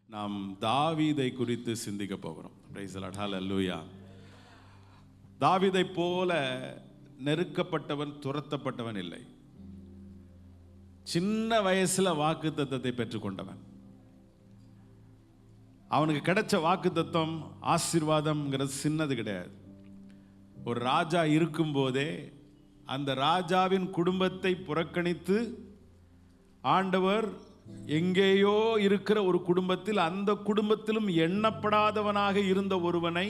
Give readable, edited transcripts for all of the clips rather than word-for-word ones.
நாம் தாவீதை குறித்து சிந்திக்க போகிறோம். பிரைஸ் தி லார்ட், ஹல்லேலூயா. தாவீதை போல நெருக்கப்பட்டவன், துரத்தப்பட்டவன் இல்லை. சின்ன வயசுல வாக்குத்தத்தத்தை பெற்றுக்கொண்டவன். அவனுக்கு கிடைச்ச வாக்குத்தத்தம் ஆசீர்வாதம்ங்கிறது சின்னது கிடையாது. ஒரு ராஜா இருக்கும்போதே அந்த ராஜாவின் குடும்பத்தை புறக்கணித்து ஆண்டவர் எங்கேயோ இருக்கிற ஒரு குடும்பத்தில், அந்த குடும்பத்திலும் எண்ணப்படாதவனாக இருந்த ஒருவனை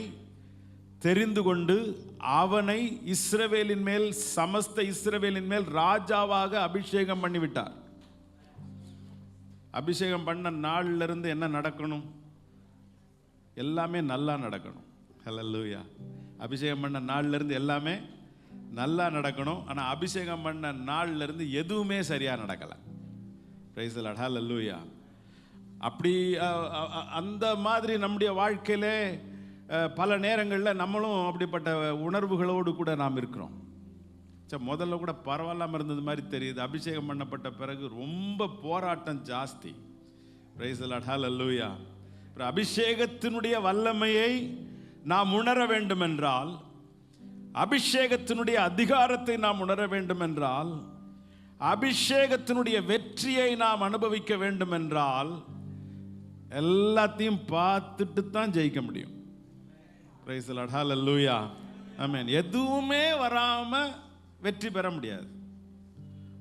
தெரிந்து கொண்டு அவனை இஸ்ரவேலின் மேல், சமஸ்த இஸ்ரவேலின் மேல் ராஜாவாக அபிஷேகம் பண்ணிவிட்டார். அபிஷேகம் பண்ண நாள்ல இருந்து என்ன நடக்கணும்? எல்லாமே நல்லா நடக்கணும். ஹல்லேலூயா. அபிஷேகம் பண்ண நாள்ல இருந்து எல்லாமே நல்லா நடக்கணும். ஆனா அபிஷேகம் பண்ண நாள்ல இருந்து எதுவுமே சரியா நடக்கல. பிரைஸ் தி லார்ட், ஹல்லேலூயா. அப்படி அந்த மாதிரி நம்முடைய வாழ்க்கையிலே பல நேரங்களில் நம்மளும் அப்படிப்பட்ட உணர்வுகளோடு கூட நாம் இருக்கிறோம். முதல்ல கூட பரவாயில்லாமல் இருந்தது மாதிரி தெரியுது. அபிஷேகம் பண்ணப்பட்ட பிறகு ரொம்ப போராட்டம் ஜாஸ்தி. பிரைஸ் தி லார்ட், ஹல்லேலூயா. அபிஷேகத்தினுடைய வல்லமையை நாம் உணர வேண்டும் என்றால், அபிஷேகத்தினுடைய அதிகாரத்தை நாம் உணர வேண்டும் என்றால், அபிஷேகத்தினுடைய வெற்றியை நாம் அனுபவிக்க வேண்டும் என்றால், எல்லாத்தையும் பார்த்துட்டு தான் ஜெயிக்க முடியும். பிரைஸ் தி லார்ட், ஹல்லேலூயா. ஆமென். எதுவுமே வராம வெற்றி பெற முடியாது.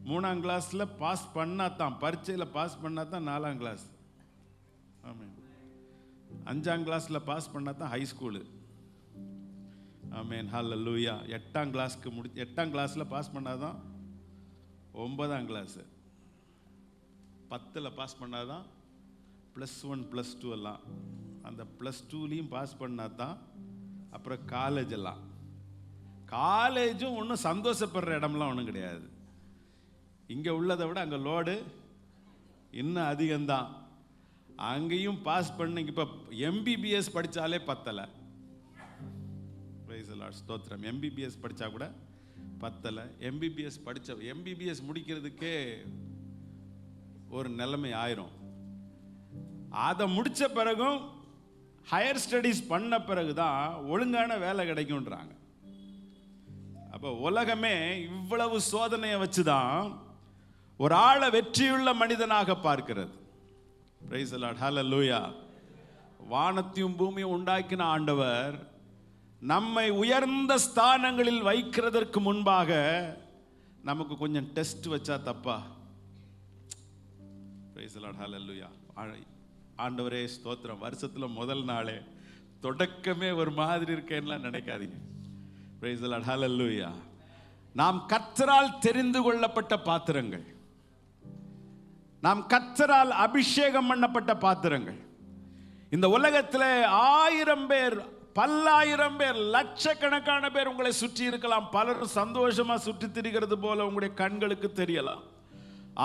3ஆம் கிளாஸ்ல பாஸ் பண்ணாதான், பரீட்சையில் பாஸ் பண்ணாதான் 4ஆம் கிளாஸ். ஆமென். 5ஆம் கிளாஸ்ல பாஸ் பண்ணாதான் ஹை ஸ்கூலு. ஆமென், ஹல்லேலூயா. 8ஆம் கிளாஸ்க்கு 8ஆம் கிளாஸ்ல பாஸ் பண்ணாதான் 9ஆம் கிளாஸ். 10ல் பாஸ் பண்ணாதான் +1 +2 எல்லாம். அந்த +2லையும் பாஸ் பண்ணாதான் அப்புறம் காலேஜ் எல்லாம். காலேஜும் ஒன்றும் சந்தோஷப்படுற இடம்லாம் ஒன்றும் கிடையாது. இங்கே உள்ளதை விட அங்கே லோடு இன்னும் அதிகம்தான். அங்கேயும் பாஸ் பண்ணி இப்போ எம்பிபிஎஸ் படித்தாலே பத்தலை. பிரைஸ் தி லார்ட், ஸ்தோத்திரம். எம்பிபிஎஸ் படித்தா கூட பத்தலை. எம்பிபிஎஸ் முடிக்கிறதுக்கே ஒரு நிலைமை ஆயிரும். அதை முடித்த பிறகும் ஹையர் ஸ்டடீஸ் பண்ண பிறகுதான் ஒழுங்கான வேலை கிடைக்கும்ன்றாங்க. அப்போ உலகமே இவ்வளவு சோதனையை வச்சுதான் ஒரு ஆளை வெற்றியுள்ள மனிதனாக பார்க்கிறது. பிரைஸ் தி லார்ட், ஹல்லேலூயா. வானத்தையும் பூமியும் உண்டாக்கின ஆண்டவர் நம்மை உயர்ந்த ஸ்தானங்களில் வைக்கிறதற்கு முன்பாக நமக்கு கொஞ்சம் டெஸ்ட் வச்சா தப்பா? பிரைஸ் தி லார்ட், ஹல்லேலூயா. ஆண்டவரே ஸ்தோத்திரம். வருஷத்துல முதல் நாளே தொடக்கமே ஒரு மாதிரி இருக்கேன்லாம் நினைக்காதீங்க. பிரைஸ் தி லார்ட், ஹல்லேலூயா. நாம் கர்த்தரால் தெரிந்து கொள்ளப்பட்ட பாத்திரங்கள், நாம் கர்த்தரால் அபிஷேகம் பண்ணப்பட்ட பாத்திரங்கள். இந்த உலகத்தில் 1000 பேர், பல்லாயிரம் பேர், லட்சக்கணக்கான பேர் உங்களை சுற்றி இருக்கலாம். பலர் சந்தோஷமா சுற்றி திரிகிறது போல உங்களுடைய கண்களுக்கு தெரியலாம்.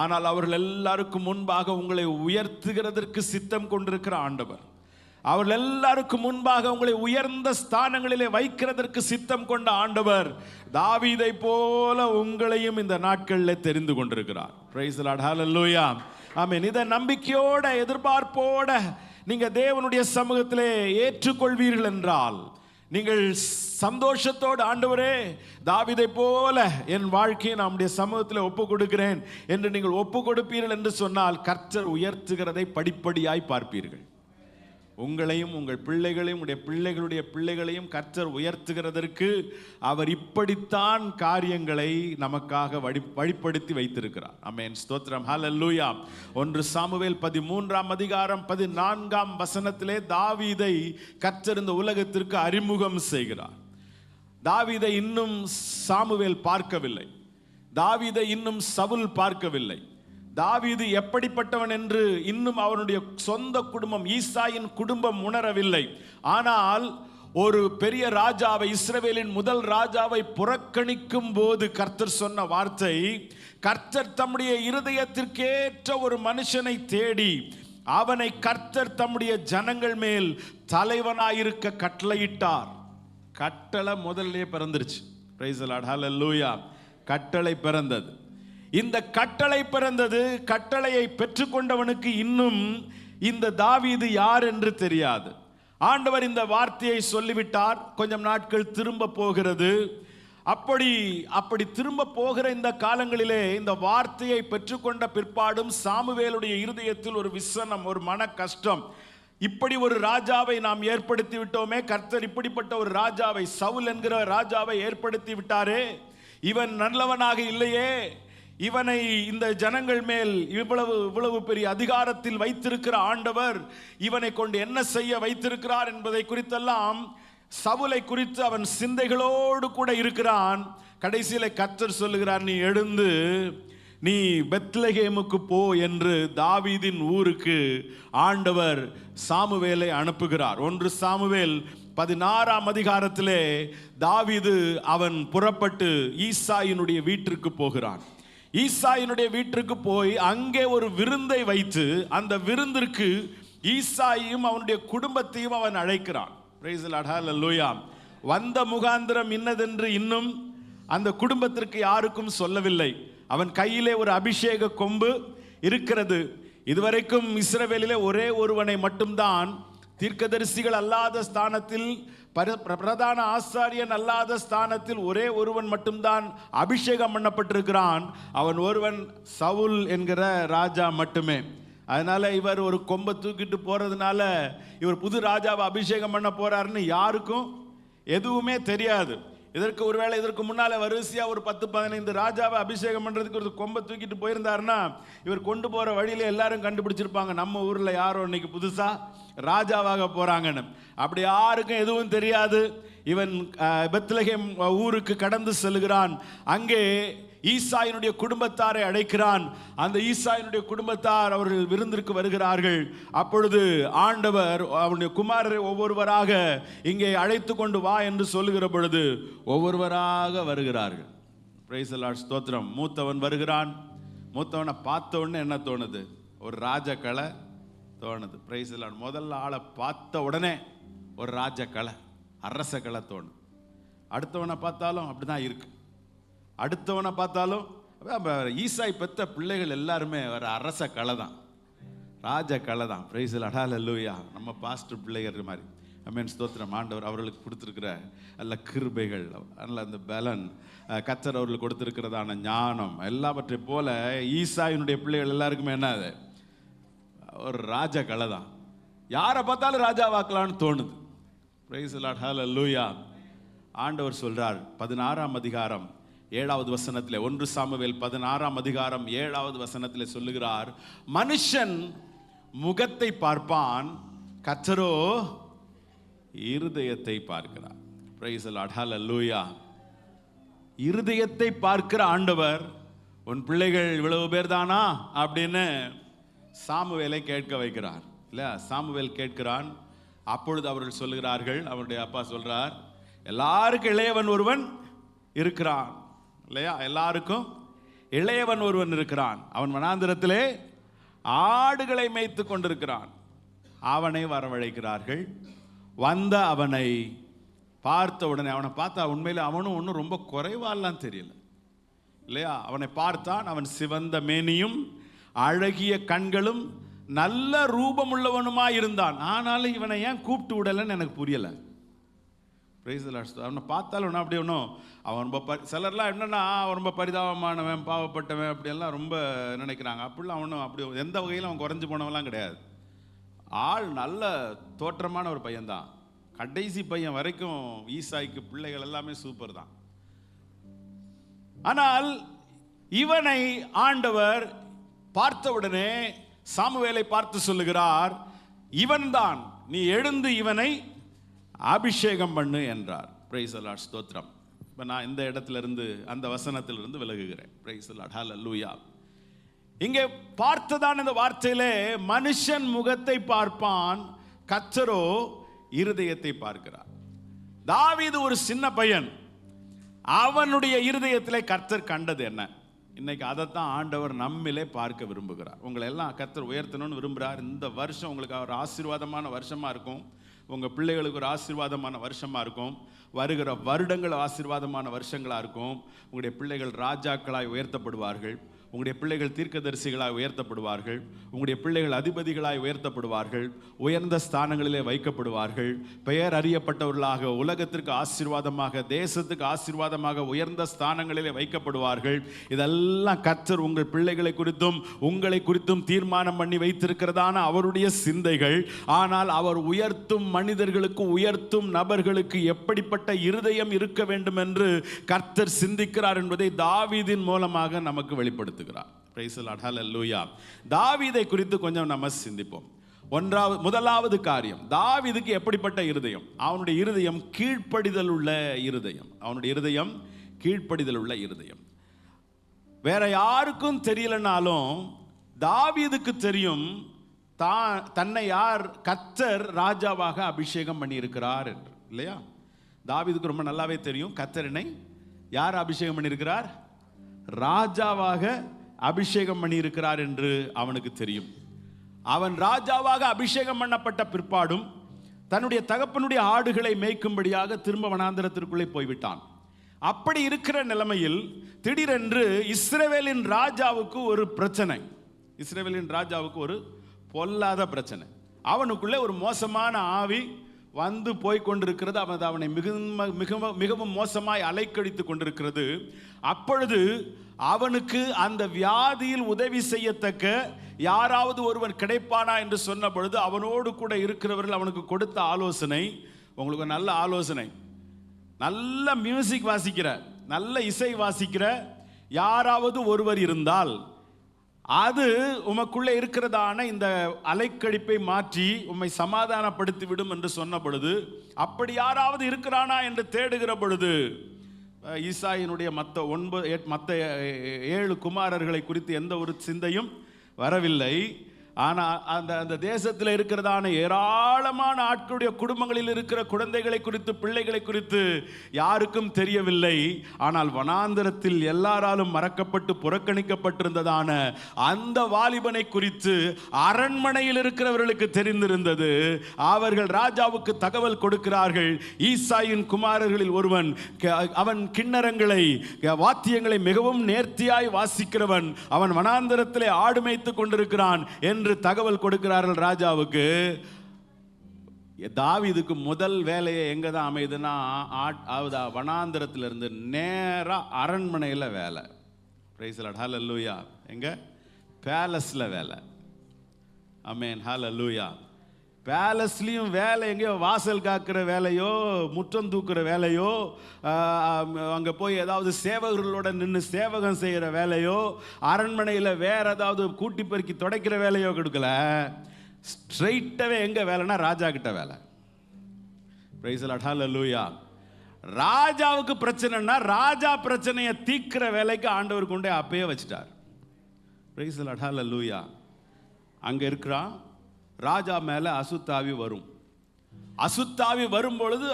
ஆனால் அவர்கள் எல்லாருக்கும் முன்பாக உங்களை உயர்த்துகிறதற்கு சித்தம் கொண்டிருக்கிற ஆண்டவர், அவர்கள் எல்லாருக்கும் முன்பாக உங்களை உயர்ந்த ஸ்தானங்களிலே வைக்கிறதற்கு சித்தம் கொண்ட ஆண்டவர் தாவீதை போல உங்களையும் இந்த நாட்களில் தெரிந்து கொண்டிருக்கிறார். பிரைஸ் தி லார்ட், ஹல்லேலூயா. ஆமென். இதை நம்பிக்கையோட, எதிர்பார்ப்போட நீங்க தேவனுடைய சமூகத்திலே ஏற்றுக்கொள்வீர்கள் என்றால், நீங்கள் சந்தோஷத்தோடு ஆண்டவரே தாவீதை போல என் வாழ்க்கையை நம்முடைய சமூகத்தில் ஒப்பு கொடுக்கிறேன் என்று நீங்கள் ஒப்பு கொடுப்பீர்கள் என்று சொன்னால், கர்த்தர் உயர்த்துகிறதை படிப்படியாய் பார்ப்பீர்கள். உங்களையும் உங்கள் பிள்ளைகளையும் உடைய பிள்ளைகளுடைய பிள்ளைகளையும் கர்த்தர் உயர்த்துகிறதற்கு அவர் இப்படித்தான் காரியங்களை நமக்காக வழிப்படுத்தி வைத்திருக்கிறார். ஆமென், ஸ்தோத்திரம், ஹல்லேலூயா. 1 சாமுவேல் 13ஆம் அதிகாரம் 14ஆம் வசனத்திலே தாவீதை கர்த்தர் இந்த உலகத்திற்கு அறிமுகம் செய்கிறார். தாவீதை இன்னும் சாமுவேல் பார்க்கவில்லை. தாவீதை இன்னும் சவுல் பார்க்கவில்லை. தாவீது எப்படிப்பட்டவன் என்று இன்னும் அவனுடைய சொந்த குடும்பம், ஈசாயின் குடும்பம் உணரவில்லை. ஆனால் ஒரு பெரிய ராஜாவை, இஸ்ரவேலின் முதல் ராஜாவை புறக்கணிக்கும் போது கர்த்தர் சொன்ன வார்த்தை, கர்த்தர் தம்முடைய இருதயத்திற்கேற்ற ஒரு மனுஷனை தேடி அவனை கர்த்தர் தம்முடைய ஜனங்கள் மேல் தலைவனாயிருக்க கட்டளையிட்டார். கட்டளை முதல்ல பிறந்துருச்சு. பிரைஸ் தி லார்ட், ஹல்லேலூயா. கட்டளை பிறந்தது. இந்த கட்டளை பிறந்தது. கட்டளையை பெற்றுக்கொண்டவனுக்கு இன்னும் இந்த தாவீது யார் என்று தெரியாது. ஆண்டவர் இந்த வார்த்தையை சொல்லிவிட்டார். கொஞ்சம் நாட்கள் திரும்ப போகிறது. அப்படி திரும்ப போகிற இந்த காலங்களிலே இந்த வார்த்தையை பெற்றுக்கொண்ட பிற்பாடும் சாமுவேலுடைய இருதயத்தில் ஒரு விசனம், ஒரு மன கஷ்டம். இப்படி ஒரு ராஜாவை நாம் ஏற்படுத்தி விட்டோமே, கர்த்தர் இப்படிப்பட்ட ஒரு ராஜாவை, சவுல் என்கிற ராஜாவை ஏற்படுத்தி விட்டாரே, இவன் நல்லவனாக இல்லையே, இவனை இந்த ஜனங்கள் மேல் இவ்வளவு பெரிய அதிகாரத்தில் வைத்திருக்கிற ஆண்டவர் இவனை கொண்டு என்ன செய்ய வைத்திருக்கிறார் என்பதை குறித்தெல்லாம் சவுலை குறித்து அவன் சிந்தைகளோடு கூட இருக்கிறான். கடைசியில கர்த்தர் சொல்லுகிறார், நீ எழுந்து நீ பெத்லகேமுக்கு போ என்று தாவீதின் ஊருக்கு ஆண்டவர் சாமுவேலை அனுப்புகிறார். 1 சாமுவேல் 16ஆம் அதிகாரத்திலே தாவீது அவன் புறப்பட்டு ஈசாயினுடைய வீட்டிற்கு போகிறான். ஈசாயினுடைய வீட்டிற்கு போய் அங்கே ஒரு விருந்தை வைத்து அந்த விருந்திற்கு ஈசாயையும் அவனுடைய குடும்பத்தையும் அவன் அழைக்கிறான். பிரைஸ் தி லார்ட், ஹல்லேலூயா. வந்த முகாந்திரம் இன்னதென்று இன்னும் அந்த குடும்பத்திற்கு யாருக்கும் சொல்லவில்லை. அவன் கையிலே ஒரு அபிஷேக கொம்பு இருக்கிறது. இதுவரைக்கும் இஸ்ரவேலிலே ஒரே ஒருவனை மட்டும்தான் தீர்க்கதரிசிகள் அல்லாத ஸ்தானத்தில், பிரதான ஆசாரியன் அல்லாத ஸ்தானத்தில் ஒரே ஒருவன் மட்டும்தான் அபிஷேகம் பண்ணப்பட்டிருக்கிறான். அவன் ஒருவன் சவுல் என்கிற ராஜா மட்டுமே. அதனால இவர் ஒரு கொம்பை தூக்கிட்டு போறதுனால இவர் புது ராஜாவை அபிஷேகம் பண்ண போறாருன்னு யாருக்கும் எதுவுமே தெரியாது. இதற்கு முன்னால வரிசையா ஒரு 10-15 ராஜாவை அபிஷேகம் பண்றதுக்கு ஒரு கொம்பை தூக்கிட்டு போயிருந்தாருன்னா இவர் கொண்டு போற வழியில எல்லாரும் கண்டுபிடிச்சிருப்பாங்க, நம்ம ஊர்ல யாரோ இன்னைக்கு புதுசா ராஜாவாக போறாங்கன்னு. அப்படி யாருக்கும் எதுவும் தெரியாது. இவன் பெத்லகேம் ஊருக்கு கடந்து செல்கிறான். அங்கே ஈசாயினுடைய குடும்பத்தாரை அழைக்கிறான். அந்த ஈசாயினுடைய குடும்பத்தார் அவர்கள் விருந்திற்கு வருகிறார்கள். அப்பொழுது ஆண்டவர் அவனுடைய குமாரரை ஒவ்வொருவராக இங்கே அழைத்து கொண்டு வா என்று சொல்லுகிற பொழுது ஒவ்வொருவராக வருகிறார்கள். பிரைஸ் தி லார்ட், ஸ்தோத்திரம். மூத்தவன் வருகிறான். மூத்தவனை பார்த்த உடனே என்ன தோணுது? ஒரு ராஜகலை தோணுது. Price the Lord. முதல்ல ஆளை பார்த்த உடனே ஒரு ராஜகலை, அரச கலை தோணுது. அடுத்தவனை பார்த்தாலும் அப்படிதான் இருக்கு. அடுத்தவனை பார்த்தாலும் ஈசாய் பெற்ற பிள்ளைகள் எல்லாருமே ஒரு அரச கலை தான், ராஜ கலை தான். Price the lord, hallelujah. நம்ம பாஸ்டர் பிள்ளைகள் மாதிரி ஆமென், ஸ்தோத்திரம். ஆண்டவர் அவர்களுக்கு கொடுத்திருக்கிற நல்ல கிருபைகள், நல்ல அந்த பலன், கர்த்தர் அவர்களுக்கு கொடுத்திருக்கிறதான ஞானம் எல்லாவற்றை போல ஈசாயினுடைய பிள்ளைகள் எல்லாருக்குமே என்ன, அது ஒரு ராஜ கலை தான். யாரை பார்த்தாலும் ராஜாவாக்கலான்னு தோணுது. பிரைஸ் தி லார்ட், ஹல்லேலூயா. ஆண்டவர் சொல்றார் 16ஆம் அதிகாரம் 7வது வசனத்திலே, 1 சாமுவேல் 16ஆம் அதிகாரம் 7வது வசனத்திலே சொல்லுகிறார், மனுஷன் முகத்தை பார்ப்பான், கர்த்தரோ இருதயத்தை பார்க்கிறார். பிரைஸ் தி லார்ட், ஹல்லேலூயா. இருதயத்தை பார்க்கிற ஆண்டவர் உன் பிள்ளைகள் இவ்வளவு பேர் தானா அப்படின்னு சாமுவேலை கேட்க வைக்கிறார். இல்ல, சாமுவேல் கேட்கிறான். அப்பொழுது அவர்கள் சொல்லுகிறார்கள், அவருடைய அப்பா சொல்றார், எல்லாருக்கும் இளையவன் ஒருவன் இருக்கிறான். இல்லையா, எல்லாருக்கும் இளையவன் ஒருவன் இருக்கிறான். அவன் வனாந்திரத்திலே ஆடுகளை மேய்த்து கொண்டிருக்கிறான். அவனை வரவழைக்கிறார்கள். வந்த அவனை பார்த்த உடனே, அவனை பார்த்தா உண்மையில அவனும் ஒன்றும் ரொம்ப குறைவாலாம் தெரியல. இல்லையா, அவனை பார்த்தான். அவன் சிவந்த மேனியும் அழகிய கண்களும் நல்ல ரூபம் உள்ளவனுமா இருந்தான். ஆனாலும் இவனை ஏன் கூப்பிட்டு விடலன்னு எனக்கு புரியல. Price the Lord. அவனை பார்த்தாலும் அப்படியே ஒன்றும் அவன் ரொம்ப சிலர்லாம் என்னன்னா அவன் ரொம்ப பரிதாபமானவன், பாவப்பட்டவன் அப்படியெல்லாம் ரொம்ப நினைக்கிறாங்க. அப்படிலாம் அவனும் அப்படி எந்த வகையிலும் அவன் குறைஞ்சு போனவெல்லாம் கிடையாது. ஆள் நல்ல தோற்றமான ஒரு பையன்தான். கடைசி பையன் வரைக்கும் ஈசாய்க்கு பிள்ளைகள் எல்லாமே சூப்பர் தான். ஆனால் இவனை ஆண்டவர் பார்த்தவுடனே சாமுவேலை பார்த்து சொல்லுகிறார், இவன்தான், நீ எழுந்து இவனை அபிஷேகம் பண்ணு என்றார். பிரைஸ் தி லார்ட், ஸ்தோத்திரம். இப்போ நான் இந்த இடத்துல இருந்து அந்த வசனத்திலிருந்து விலகுகிறேன். பிரைஸ் தி லார்ட், ஹல்லேலூயா. இங்கே பார்த்ததான் இந்த வார்த்தையிலே, மனுஷன் முகத்தை பார்ப்பான், கர்த்தரோ இருதயத்தை பார்க்கிறார். தாவீது ஒரு சின்ன பையன், அவனுடைய இருதயத்திலே கர்த்தர் கண்டது என்ன? இன்னைக்கு அதைத்தான் ஆண்டவர் நம்மிலே பார்க்க விரும்புகிறார். உங்களை எல்லாம் கர்த்தர் உயர்த்தணும்னு விரும்புகிறார். இந்த வருஷம் உங்களுக்கு ஒரு ஆசீர்வாதமான வருஷமா இருக்கும். உங்கள் பிள்ளைகளுக்கு ஒரு ஆசீர்வாதமான வருஷமா இருக்கும். வருகிற வருடங்கள் ஆசீர்வாதமான வருஷங்களாக இருக்கும். உங்களுடைய பிள்ளைகள் ராஜாக்களாய் உயர்த்தப்படுவார்கள். உங்களுடைய பிள்ளைகள் தீர்க்கதரிசிகளாய் உயர்த்தப்படுவார்கள். உங்களுடைய பிள்ளைகள் அதிபதிகளாய் உயர்த்தப்படுவார்கள். உயர்ந்த ஸ்தானங்களிலே வைக்கப்படுவார்கள். பெயர் அறியப்பட்டவர்களாக, உலகத்திற்கு ஆசீர்வாதமாக, தேசத்துக்கு ஆசீர்வாதமாக உயர்ந்த ஸ்தானங்களிலே வைக்கப்படுவார்கள். இதெல்லாம் கர்த்தர் உங்கள் பிள்ளைகளை குறித்தும் உங்களை குறித்தும் தீர்மானம் பண்ணி வைத்திருக்கிறதான அவருடைய சிந்தைகள். ஆனால் அவர் உயர்த்தும் மனிதர்களுக்கு, உயர்த்தும் நபர்களுக்கு எப்படிப்பட்ட இருதயம் இருக்க வேண்டும் என்று கர்த்தர் சிந்திக்கிறார் என்பதை தாவீதின் மூலமாக நமக்கு வெளிப்படுத்துகிறார். Praise the Lord. Hallelujah. தாவீதை குறித்து கொஞ்சம் நம்ம சிந்திப்போம். முதலாவது காரியம், தாவீதுக்கு எப்படிப்பட்ட இருதயம்? அவனுடைய இருதயம் கீழ்ப்படிதல் உள்ள இருதயம். அவனுடைய இருதயம் கீழ்ப்படிதல் உள்ள இருதயம். வேற யாருக்கும் தெரியலனாலும் தாவீதுக்கு தெரியும் தன்னை யார் கர்த்தர் ராஜாவாக அபிஷேகம் பண்ணி இருக்கிறார் என்று. இல்லையா? தாவீதுக்கு ரொம்ப நல்லாவே தெரியும் கர்த்தரனை யார் அபிஷேகம் பண்ணி இருக்கிறார், ராஜாவாக அபிஷேகம் பண்ணி இருக்கிறார் என்று அவனுக்கு தெரியும். அவன் ராஜாவாக அபிஷேகம் பண்ணப்பட்ட பிற்பாடும் தன்னுடைய தகப்பனுடைய ஆடுகளை மேய்க்கும்படியாக திரும்ப வனாந்தரத்திற்குள்ளே போய்விட்டான். அப்படி இருக்கிற நிலைமையில் திடீரென்று இஸ்ரவேலின் ராஜாவுக்கு ஒரு பிரச்சனை. இஸ்ரவேலின் ராஜாவுக்கு ஒரு பொல்லாத பிரச்சனை. அவனுக்குள்ளே ஒரு மோசமான ஆவி வந்து போய் கொண்டிருக்கிறது. அவனை மிகவும் மோசமாய் அலைக்கழித்து கொண்டிருக்கிறது. அப்பொழுது அவனுக்கு அந்த வியாதியில் உதவி செய்யத்தக்க யாராவது ஒருவன் கிடைப்பானா என்று சொன்ன பொழுது அவனோடு கூட இருக்கிறவர்கள் அவனுக்கு கொடுத்த ஆலோசனை, உங்களுக்கு நல்ல ஆலோசனை, நல்ல மியூசிக் வாசிக்கிற, நல்ல இசை வாசிக்கிற யாராவது ஒருவர் இருந்தால் அது உமக்குள்ளே இருக்கிறதான இந்த அலைக்கழிப்பை மாற்றி உம்மை சமாதானப்படுத்தி விடும் என்று சொன்ன பொழுது, அப்படி யாராவது இருக்கிறானா என்று தேடுகிற பொழுது ஈசாயினுடைய மற்ற 7 குமாரர்களை குறித்து எந்த ஒரு சிந்தையும் வரவில்லை. ஆனால் அந்த தேசத்தில் இருக்கிறதான ஏராளமான ஆட்களுடைய குடும்பங்களில் இருக்கிற குழந்தைகளை குறித்து, பிள்ளைகளை குறித்து யாருக்கும் தெரியவில்லை. ஆனால் வனாந்தரத்தில் எல்லாராலும் மறக்கப்பட்டு புறக்கணிக்கப்பட்டிருந்ததான அந்த வாலிபனை குறித்து அரண்மனையில் இருக்கிறவர்களுக்கு தெரிந்திருந்தது. அவர்கள் ராஜாவுக்கு தகவல் கொடுக்கிறார்கள். ஈசாயின் குமாரர்களில் ஒருவன், அவன் கிண்ணறங்களை, வாத்தியங்களை மிகவும் நேர்த்தியாய் வாசிக்கிறவன், அவன் வனாந்தரத்திலே ஆடு மேய்த்துக் கொண்டிருக்கிறான் என்று தகவல் கொடுக்கிறார்கள் ராஜாவுக்கு. தாவீதுக்கு முதல் வேலையை எங்க தான் அமைதுன்னா, வனாந்தரத்திலிருந்து நேரா அரண்மனையில் வேலை. Praise the lord. ஹல்லேலூயா. எங்க? பேலஸ்ல வேலை. ஆமென். ஹல்லேலூயா. பேலஸ்லயும் வேலை எங்கேயோ வாசல் காக்கிற வேலையோ, முற்றம் தூக்குற வேலையோ, அங்கே போய் ஏதாவது சேவகர்களோட நின்று சேவகம் செய்கிற வேலையோ, அரண்மனையில் வேற ஏதாவது கூட்டி பெருக்கி துடைக்கிற வேலையோ கொடுக்கல. ஸ்ட்ரைட்டாகவே எங்கே வேலைன்னா ராஜா கிட்ட வேலை. Praise the lord. ஹல்லேலூயா. ராஜாவுக்கு பிரச்சனைனா ராஜா பிரச்சனையை தீர்க்கிற வேலைக்கு ஆண்டவர் கொண்டே அப்பயே வச்சுட்டார். Praise the lord. ஹல்லேலூயா. அங்கே இருக்கிறான். ராஜா மேலே அசுத்தாவி வரும். அசுத்தாவி வரும் பொழுது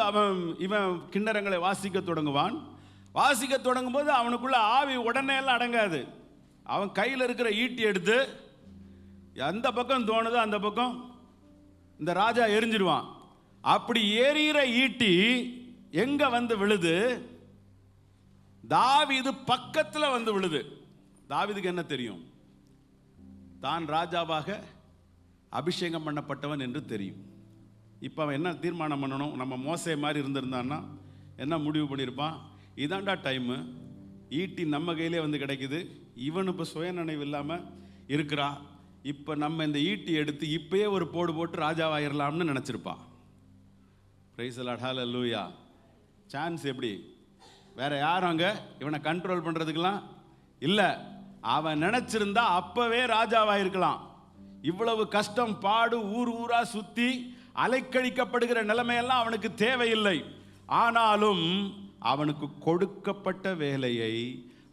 இவன் கிண்ணறங்களை வாசிக்க தொடங்குவான். வாசிக்க தொடங்கும் போது அவனுக்குள்ள ஆவி உடனே எல்லாம் அடங்காது. அவன் கையில் இருக்கிற ஈட்டி எடுத்து எந்த பக்கம் தோணுதோ அந்த பக்கம் இந்த ராஜா எரிஞ்சிடுவான். அப்படி எரிகிற ஈட்டி எங்க வந்து விழுது? தாவீது பக்கத்தில் வந்து விழுது. தாவீதுக்கு என்ன தெரியும்? தான் ராஜாவாக அபிஷேகம் பண்ணப்பட்டவன் என்று தெரியும். இப்போ அவன் என்ன தீர்மானம் பண்ணணும்? நம்ம மோசே மாதிரி இருந்திருந்தான்னா என்ன முடிவு பண்ணியிருப்பான்? இதாண்டா டைமு, ஈட்டி நம்ம கையிலே வந்து கிடைக்குது, இவன் இப்போ சுயநினைவு இல்லாமல் இருக்கிறா, இப்போ நம்ம இந்த ஈட்டி எடுத்து இப்பயே ஒரு போடு போட்டு ராஜாவாயிரலாம்னு நினச்சிருப்பான். Praise the lord. Hallelujah. Chance எப்படி? வேற யாரும் அங்கே இவனை கண்ட்ரோல் பண்ணுறதுக்கெல்லாம் இல்லை. அவன் நினச்சிருந்தா அப்பவே ராஜாவாயிருக்கலாம். இவ்வளவு கஷ்டம் பாடு, ஊர் ஊரா சுத்தி அலைக்கழிக்கப்படுகிற நிலைமையெல்லாம் அவனுக்கு தேவையில்லை. ஆனாலும் அவனுக்கு கொடுக்கப்பட்ட வேலையை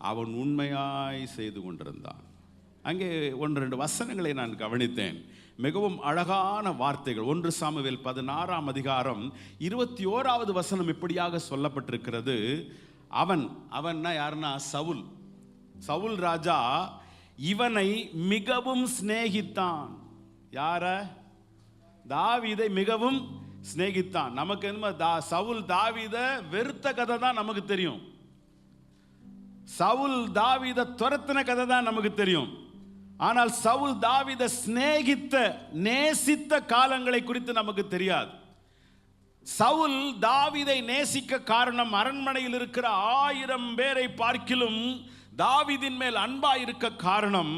அவன் உண்மையாய் செய்து கொண்டிருந்தான். அங்கே 1-2 வசனங்களை நான் கவனித்தேன். மிகவும் அழகான வார்த்தைகள். 1 சாமுவேல் 16ஆம் அதிகாரம் 21வது வசனம் இப்படியாக சொல்லப்பட்டிருக்கிறது. அவன்னா யாருன்னா சவுல். சவுல் ராஜா இவனை மிகவும் சிநேகித்தான். யார? தாவீதை மிகவும் சிநேகித்தான். நமக்கு என்ன, சவுல் தாவீதை வெறுத்த கதை தான் நமக்கு தெரியும். சவுல் தாவீதை துரத்தின கதை தான் நமக்கு தெரியும். ஆனால் சவுல் தாவீதை சிநேகித்த நேசித்த காலங்களை குறித்து நமக்கு தெரியாது. சவுல் தாவீதை நேசிக்க காரணம், அரண்மனையில் இருக்கிற 1000 பேரை பார்க்கிலும் தாவீதின் மேல் அன்பா இருக்க காரணம்,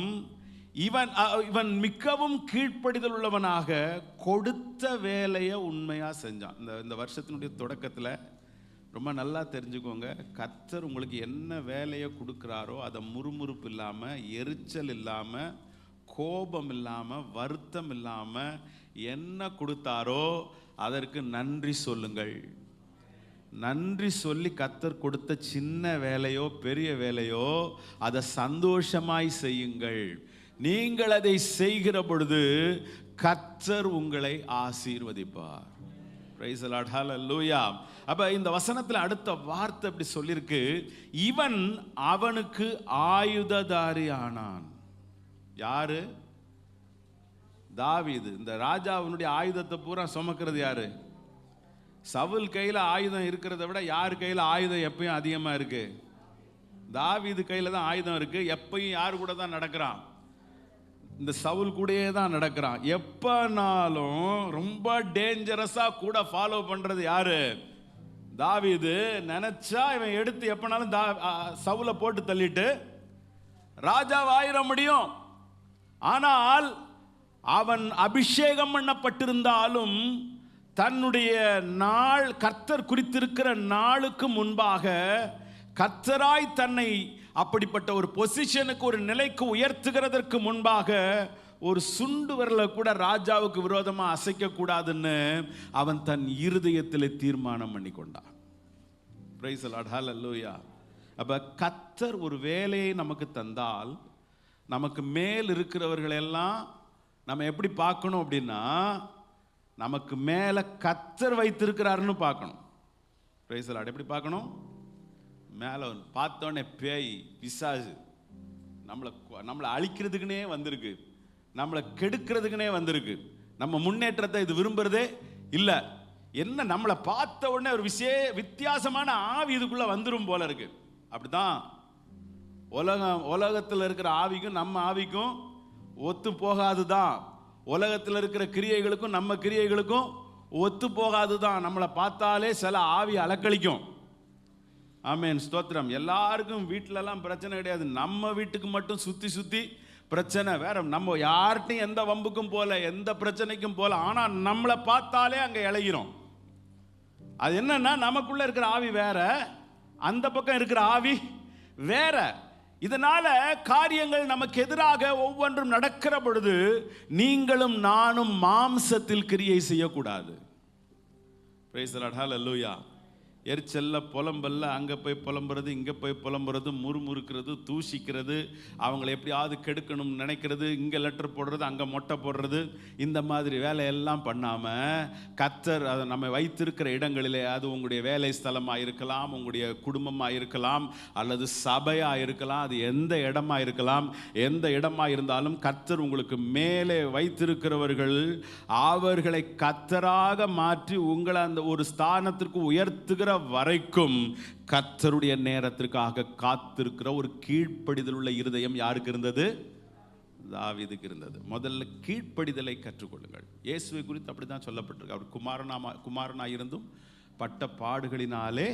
இவன் மிகவும் கீழ்ப்படிதல் உள்ளவனாக கொடுத்த வேலையை உண்மையா செஞ்சான். இந்த வருஷத்தினுடைய தொடக்கத்தில் ரொம்ப நல்லா தெரிஞ்சுக்கோங்க, கர்த்தர் உங்களுக்கு என்ன வேலையை கொடுக்குறாரோ அதை முறுமுறுப்பு இல்லாமல், எரிச்சல் இல்லாமல், கோபம் இல்லாமல், வருத்தம் இல்லாமல் என்ன கொடுத்தாரோ அதற்கு நன்றி சொல்லுங்கள். நன்றி சொல்லி கர்த்தர் கொடுத்த சின்ன வேலையோ பெரிய வேலையோ அதை சந்தோஷமாய் செய்யுங்கள். நீங்கள் அதை செய்கிற பொழுது கர்த்தர் உங்களை ஆசீர்வதிப்பார். பிரைஸ் தி லார்ட், ஹல்லேலூயா. அப்ப இந்த வசனத்தில் அடுத்த வார்த்தை அப்படி சொல்லியிருக்கு, இவன் அவனுக்கு ஆயுததாரி ஆனான். யாரு? தாவீது. இந்த ராஜாவினுடைய ஆயுதத்தை பூரா சுமக்கிறது யாரு? சவுல் கையில் ஆயுதம் இருக்கிறத விட யார் கையில் ஆயுதம் எப்பயும் அதிகமாக இருக்கு? தாவீது கையில் தான் ஆயுதம் இருக்கு. எப்பயும் யார் கூட தான் நடக்கிறான்? இந்த சவுல் கூடயே தான் நடக்கிறான். எப்பனாலும் ரொம்ப டேஞ்சரஸா கூட ஃபாலோ பண்றது யாரு? தாவீது. நினைச்சா இவன் எடுத்து எப்பனாலும் சவுலை போட்டு தள்ளிட்டு ராஜாவை ஆயிர முடியும். ஆனால் அவன் அபிஷேகம் பண்ணப்பட்டிருந்தாலும் தன்னுடைய நாள், கர்த்தர் குறித்திருக்கிற நாளுக்கு முன்பாக கர்த்தராய் தன்னை அப்படிப்பட்ட ஒரு பொசிஷனுக்கு, ஒரு நிலைக்கு உயர்த்துகிறதற்கு முன்பாக ஒரு சுண்டு விரலை கூட ராஜாவுக்கு விரோதமாக அசைக்க கூடாதுன்னு அவன் தன் இருதயத்தில் தீர்மானம் பண்ணி கொண்டான். பிரைஸ் தி லார்ட், ஹல்லேலூயா. அப்ப கர்த்தர் ஒரு வேலையை நமக்கு தந்தால் நமக்கு மேல் இருக்கிறவர்கள் எல்லாம் நம்ம எப்படி பார்க்கணும் அப்படின்னா, நமக்கு மேல கர்த்தர் வைத்திருக்கிறாருன்னு பார்க்கணும். Price the Lord. எப்படி பார்க்கணும்? மேலே பார்த்தோன்னே பேய், பிசாசு நம்மளை அழிக்கிறதுக்குனே வந்திருக்கு, நம்மளை கெடுக்கிறதுக்குனே வந்திருக்கு. நம்ம முன்னேற்றத்தை இது விரும்புறதே இல்லை. என்ன, நம்மளை பார்த்த உடனே ஒரு வித்தியாசமான ஆவி இதுக்குள்ள வந்துடும் போல இருக்கு. அப்படிதான் உலகத்தில் இருக்கிற ஆவிக்கும் நம்ம ஆவிக்கும் ஒத்து போகாதுதான். உலகத்தில் இருக்கிற கிரியைகளுக்கும் நம்ம கிரியைகளுக்கும் ஒத்து போகாதுதான். நம்மளை பார்த்தாலே சில ஆவி அலக்களிக்கும். ஆமென், ஸ்தோத்திரம். எல்லாருக்கும் வீட்டிலலாம் பிரச்சனை கிடையாது. நம்ம வீட்டுக்கு மட்டும் சுற்றி பிரச்சனை. வேற நம்ம யார்கிட்டையும் எந்த வம்புக்கும் போல, எந்த பிரச்சனைக்கும் போல. ஆனால் நம்மளை பார்த்தாலே அங்கே இளைகிறோம். அது என்னன்னா, நமக்குள்ள இருக்கிற ஆவி வேற, அந்த பக்கம் இருக்கிற ஆவி வேற. இதனால காரியங்கள் நமக்கு எதிராக ஒவ்வொன்றும் நடக்கிற பொழுது நீங்களும் நானும் மாம்சத்தில் கிரியை செய்யக்கூடாது. பிரைஸ் தி லார்ட், ஹல்லேலூயா. எரிச்சல்ல புலம்பல்ல அங்கே போய் புலம்புறது, இங்கே போய் புலம்புறது, முறுமுறுக்கிறது, தூஷிக்கிறது, அவங்களை எப்படியாவது கெடுக்கணும்னு நினைக்கிறது, இங்கே லெட்டர் போடுறது, அங்கே மொட்டை போடுறது, இந்த மாதிரி வேலையெல்லாம் பண்ணாமல் கர்த்தர் அதை நம்ம வைத்திருக்கிற இடங்களிலே, அது உங்களுடைய வேலை ஸ்தலமாக இருக்கலாம், உங்களுடைய குடும்பமாக இருக்கலாம், அல்லது சபையாக இருக்கலாம், அது எந்த இடமா இருக்கலாம், எந்த இடமா இருந்தாலும் கர்த்தர் உங்களுக்கு மேலே வைத்திருக்கிறவர்கள் அவர்களை கர்த்தராக மாற்றி உங்களை அந்த ஒரு ஸ்தானத்திற்கு உயர்த்துகிற வரைக்கும் கர்த்தருடைய நேரத்திற்காக காத்திருக்கிற ஒரு கீழ்ப்படிதல் உள்ள இருதயம் யாருக்கு இருந்தது? தாவீதுக்கு இருந்தது. முதல்ல கீழ்ப்படிதலை கற்றுக்கொள்ளுங்கள். இயேசுவை குறித்து அப்படிதான் சொல்லப்பட்டிருக்கு. அவர் குமாரனாய் இருந்தும் பட்ட பாடுகளினாலே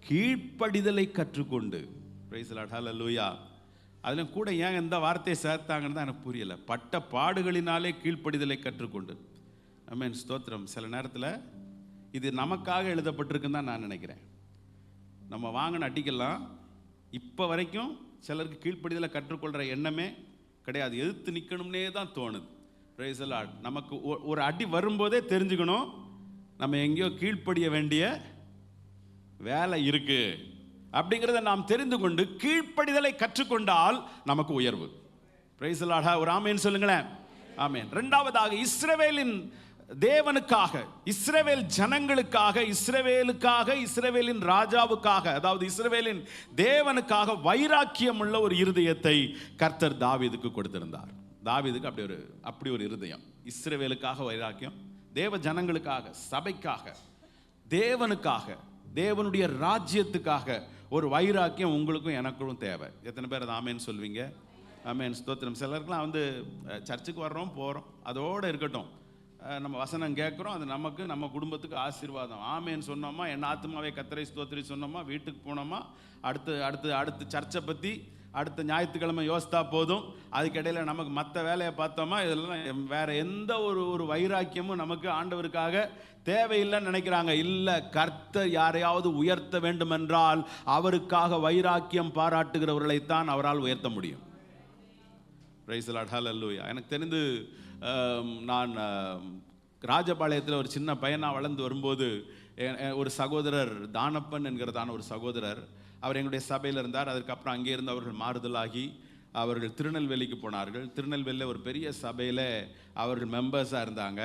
கீழ்ப்படிதலை கற்றுக்கொண்டு. பிரைஸ் தி லார்ட், ஹல்லேலூயா. அதிலும் கூட ஏன் இந்த வார்த்தையை சேர்த்தாங்கன்னு தான் எனக்கு புரியல. பட்ட பாடுகளினாலே கீழ்ப்படிதலை கற்றுக்கொண்டு. ஆமென், ஸ்தோத்திரம். சில நேரத்தில் இது நமக்காக எழுதப்பட்டிருக்குன்னு தான் நான் நினைக்கிறேன். நம்ம வாங்கின அடிக்கெல்லாம் இப்போ வரைக்கும் சிலருக்கு கீழ்ப்படிதலை கற்றுக்கொள்கிற எண்ணமே கிடையாது. எதிர்த்து நிற்கணும்னே தான் தோணுது. Price the Lord. நமக்கு ஒரு அடி வரும்போதே தெரிஞ்சுக்கணும், நம்ம எங்கேயோ கீழ்ப்படிய வேண்டிய வேலை இருக்கு அப்படிங்கிறத நாம் தெரிந்து கொண்டு கீழ்ப்படிதலை கற்றுக்கொண்டால் நமக்கு உயர்வு. Price the Lord. ஒரு ஆமென் சொல்லுங்களேன். ஆமென். இரண்டாவதாக, இஸ்ரவேலின் தேவனுக்காக, இஸ்ரவேல் ஜனங்களுக்காக, இஸ்ரவேலின் ராஜாவுக்காக, அதாவது இஸ்ரவேலின் தேவனுக்காக வைராக்கியம் உள்ள ஒரு இருதயத்தை கர்த்தர் தாவீதுக்கு கொடுத்திருந்தார். தாவீதுக்கு அப்படி ஒரு இருதயம். இஸ்ரவேலுக்காக வைராக்கியம், தேவ ஜனங்களுக்காக, சபைக்காக, தேவனுக்காக, தேவனுடைய ராஜ்யத்துக்காக ஒரு வைராக்கியம் உங்களுக்கும் எனக்கும் தேவை. எத்தனை பேர் அது ஆமேன்னு சொல்வீங்க? ஆமேன், ஸ்தோத்திரம். சிலருக்குலாம் சர்ச்சுக்கு வர்றோம் போகிறோம், அதோடு இருக்கட்டும். நம்ம வசனம் கேட்குறோம், அது நமக்கு நம்ம குடும்பத்துக்கு ஆசீர்வாதம். ஆமேன்னு சொன்னோமா, என் ஆத்துமாவே கர்த்தரை ஸ்தோத்திரி சொன்னோமா, வீட்டுக்கு போனோமா, அடுத்து சர்ச்சை பற்றி அடுத்த ஞாயிற்றுக்கிழமை யோசித்தா போதும். அதுக்கிடையில் நமக்கு மற்ற வேலையை பார்த்தோமா, இதெல்லாம் வேற எந்த ஒரு வைராக்கியமும் நமக்கு ஆண்டவருக்காக தேவையில்லைன்னு நினைக்கிறாங்க. இல்லை, கர்த்தர் யாரையாவது உயர்த்த வேண்டுமென்றால் அவருக்காக வைராக்கியம் பாராட்டுகிறவர்களைத்தான் அவரால் உயர்த்த முடியும். பிரைஸ் தி லார்ட், ஹல்லேலூயா. எனக்கு தெரிந்து நான் ராஜபாளையத்தில் ஒரு சின்ன பையனாக வளர்ந்து வரும்போது ஒரு சகோதரர் தானப்பன் என்கிறதான ஒரு சகோதரர், அவர் எங்களுடைய சபையில் இருந்தார். அதுக்கப்புறம் அங்கே இருந்து அவர்கள் மாறுதலாகி அவர்கள் திருநெல்வேலிக்கு போனார்கள். திருநெல்வேலியில் ஒரு பெரிய சபையில் அவர்கள் மெம்பர்ஸாக இருந்தாங்க.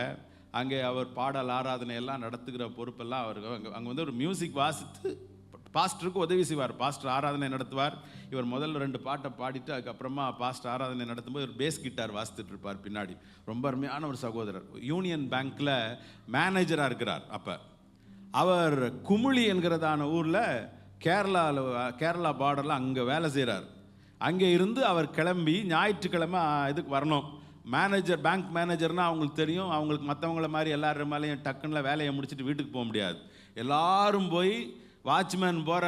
அங்கே அவர் பாடல் ஆராதனை எல்லாம் நடத்துகிற பொறுப்பெல்லாம் அவருக்கு. அங்கே ஒரு மியூசிக் வாசித்து பாஸ்டருக்கு உதவி செய்வார். பாஸ்டர் ஆராதனை நடத்துவார். இவர் முதல்ல 2 பாட்டை பாடிட்டு அதுக்கப்புறமா பாஸ்டர் ஆராதனை நடத்தும்போது ஒரு பேஸ் கிட்டார் வாசித்துட்டு இருப்பார் பின்னாடி. ரொம்ப அருமையான ஒரு சகோதரர். யூனியன் பேங்க்கில் மேனேஜராக இருக்கிறார். அப்போ அவர் குமுளி என்கிறதான ஊரில் கேரளா பார்டரில் அங்கே வேலை செய்கிறார். அங்கே இருந்து அவர் கிளம்பி ஞாயிற்றுக்கிழமை இதுக்கு வரணும். மேனேஜர், பேங்க் மேனேஜர்னால் அவங்களுக்கு தெரியும், அவங்களுக்கு மற்றவங்கள மாதிரி எல்லாரும் மேலேயும் டக்குன்னு வேலையை முடிச்சுட்டு வீட்டுக்கு போக முடியாது. எல்லாரும் போய் வாட்ச்மேன் போகிற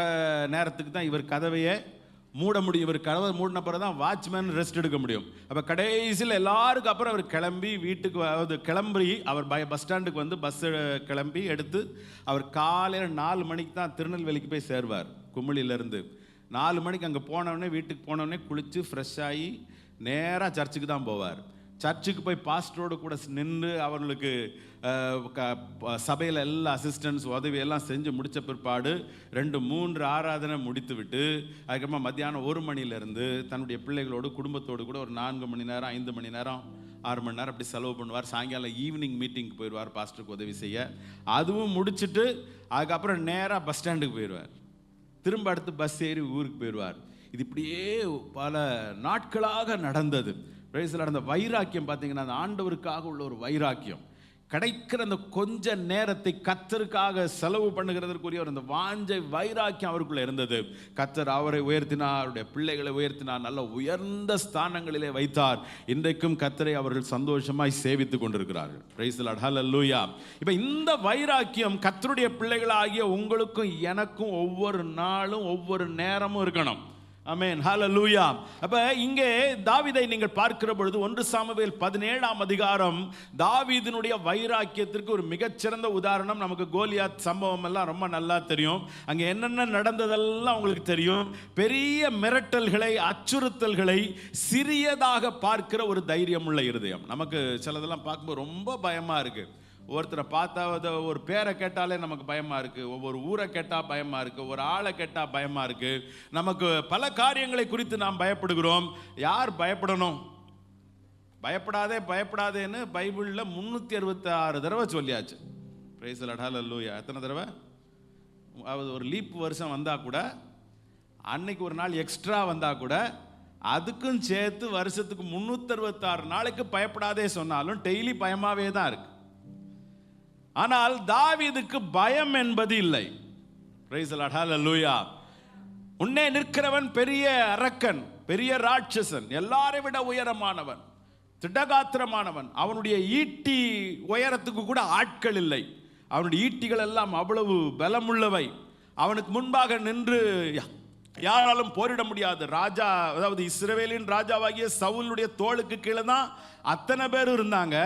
நேரத்துக்கு தான் இவர் கதவையே மூட முடியும். இவர் கதவை மூடின பிறகு தான் வாட்ச்மேன் ரெஸ்ட் எடுக்க முடியும். அப்போ கடைசியில் எல்லாருக்கும் அப்புறம் அவர் கிளம்பி வீட்டுக்கு கிளம்பி அவர் பஸ் ஸ்டாண்டுக்கு வந்து பஸ் கிளம்பி எடுத்து அவர் காலையில் 4 மணிக்கு தான் திருநெல்வேலிக்கு போய் சேருவார். குமுளியிலேருந்து 4 மணிக்கு அங்கே போனவுடனே, வீட்டுக்கு போனவுடனே குளித்து ஃப்ரெஷ் ஆகி நேராக சர்ச்சுக்கு தான் போவார். சர்ச்சுக்கு போய் பாஸ்டரோடு கூட நின்று அவர்களுக்கு சபையில் எல்லா அசிஸ்டன்ஸ் உதவியெல்லாம் செஞ்சு முடித்த பிற்பாடு 2-3 ஆராதனை முடித்து விட்டு அதுக்கப்புறமா மத்தியானம் 1 மணிலேருந்து தன்னுடைய பிள்ளைகளோடு குடும்பத்தோடு கூட ஒரு 4 மணி நேரம், 5 மணி நேரம், 6 மணி நேரம் அப்படி செலவு பண்ணுவார். சாயங்காலம் ஈவினிங் மீட்டிங்க்கு போயிடுவார் பாஸ்டருக்கு உதவி செய்ய. அதுவும் முடிச்சுட்டு அதுக்கப்புறம் நேராக பஸ் ஸ்டாண்டுக்கு போயிடுவார். திரும்ப அடுத்து பஸ் ஏறி ஊருக்கு போயிடுவார். இது இப்படியே பல நாட்களாக நடந்தது. அந்த வைராக்கியம் பார்த்தீங்கன்னா, அந்த ஆண்டவருக்காக உள்ள ஒரு வைராக்கியம், கிடைக்கிற அந்த கொஞ்ச நேரத்தை கர்த்தருக்காக செலவு பண்ணுகிறதற்குரிய அந்த வாஞ்சை வைராக்கியம் அவருக்குள்ள இருந்தது. கர்த்தர் அவரை உயர்த்தினார், அவருடைய பிள்ளைகளை உயர்த்தினார், நல்ல உயர்ந்த ஸ்தானங்களிலே வைத்தார். இன்றைக்கும் கர்த்தரை அவர்கள் சந்தோஷமாய் சேவித்துக் கொண்டிருக்கிறார்கள். பிரைஸ் தி லார்ட், ஹல்லேலூயா. இப்போ இந்த வைராக்கியம் கர்த்தருடைய பிள்ளைகளாகிய உங்களுக்கும் எனக்கும் ஒவ்வொரு நாளும் ஒவ்வொரு நேரமும் இருக்கணும். ஆமென், ஹல்லேலூயா. அப்ப இங்கே தாவீதை நீங்கள் பார்க்கிற பொழுது 1 சாமுவேல் 17ஆம் அதிகாரம் தாவீதினுடைய வைராக்கியத்திற்கு ஒரு மிகச்சிறந்த உதாரணம். நமக்கு கோலியாத் சம்பவம் எல்லாம் ரொம்ப நல்லா தெரியும். அங்கே என்னென்ன நடந்ததெல்லாம் உங்களுக்கு தெரியும். பெரிய மிரட்டல்களை, அச்சுறுத்தல்களை சிறியதாக பார்க்கிற ஒரு தைரியம் உள்ள இருதயம். நமக்கு சிலதெல்லாம் பார்க்கும்போது ரொம்ப பயமா இருக்கு. ஒருத்தரை பார்த்தா ஒரு பேரை கேட்டாலே நமக்கு பயமா இருக்கு, ஒவ்வொரு ஊரை கேட்டால் பயமா இருக்கு, ஒரு ஆளை கேட்டால் பயமா இருக்கு. நமக்கு பல காரியங்களை குறித்து நாம் பயப்படுகிறோம். யார் பயப்படணும்? பயப்படாதே பயப்படாதேன்னு பைபிளில் 366 தடவை சொல்லியாச்சு. Price the lord, hallelujah. எத்தனை தடவை? ஒரு லீப் வருஷம் வந்தால் கூட, அன்னைக்கு ஒரு நாள் எக்ஸ்ட்ரா வந்தால் கூட, அதுக்கும் சேர்த்து வருஷத்துக்கு 366 நாளைக்கு பயப்படாதே சொன்னாலும் டெய்லி பயமாவே தான் இருக்கு. ஆனால் தாவீதுக்கு பயம் என்பது இல்லை. பிரைஸ் தி லார்ட், ஹல்லேலூயா. உன்னே நிற்கிறவன் பெரிய அரக்கன், பெரிய ராட்சசன், எல்லாரை விட உயரமானவன், திடகாத்திரமானவன். அவனுடைய ஈட்டி உயரத்துக்கு கூட ஆட்கள் இல்லை. அவனுடைய ஈட்டிகள் எல்லாம் அவ்வளவு பலமுள்ளவை. அவனுக்கு முன்பாக நின்று யாராலும் போரிட முடியாது. ராஜா, அதாவது இஸ்ரவேலின் ராஜாவாகிய சவுலுடைய தோளுக்கு கீழே தான் அத்தனை பேர் இருந்தாங்க.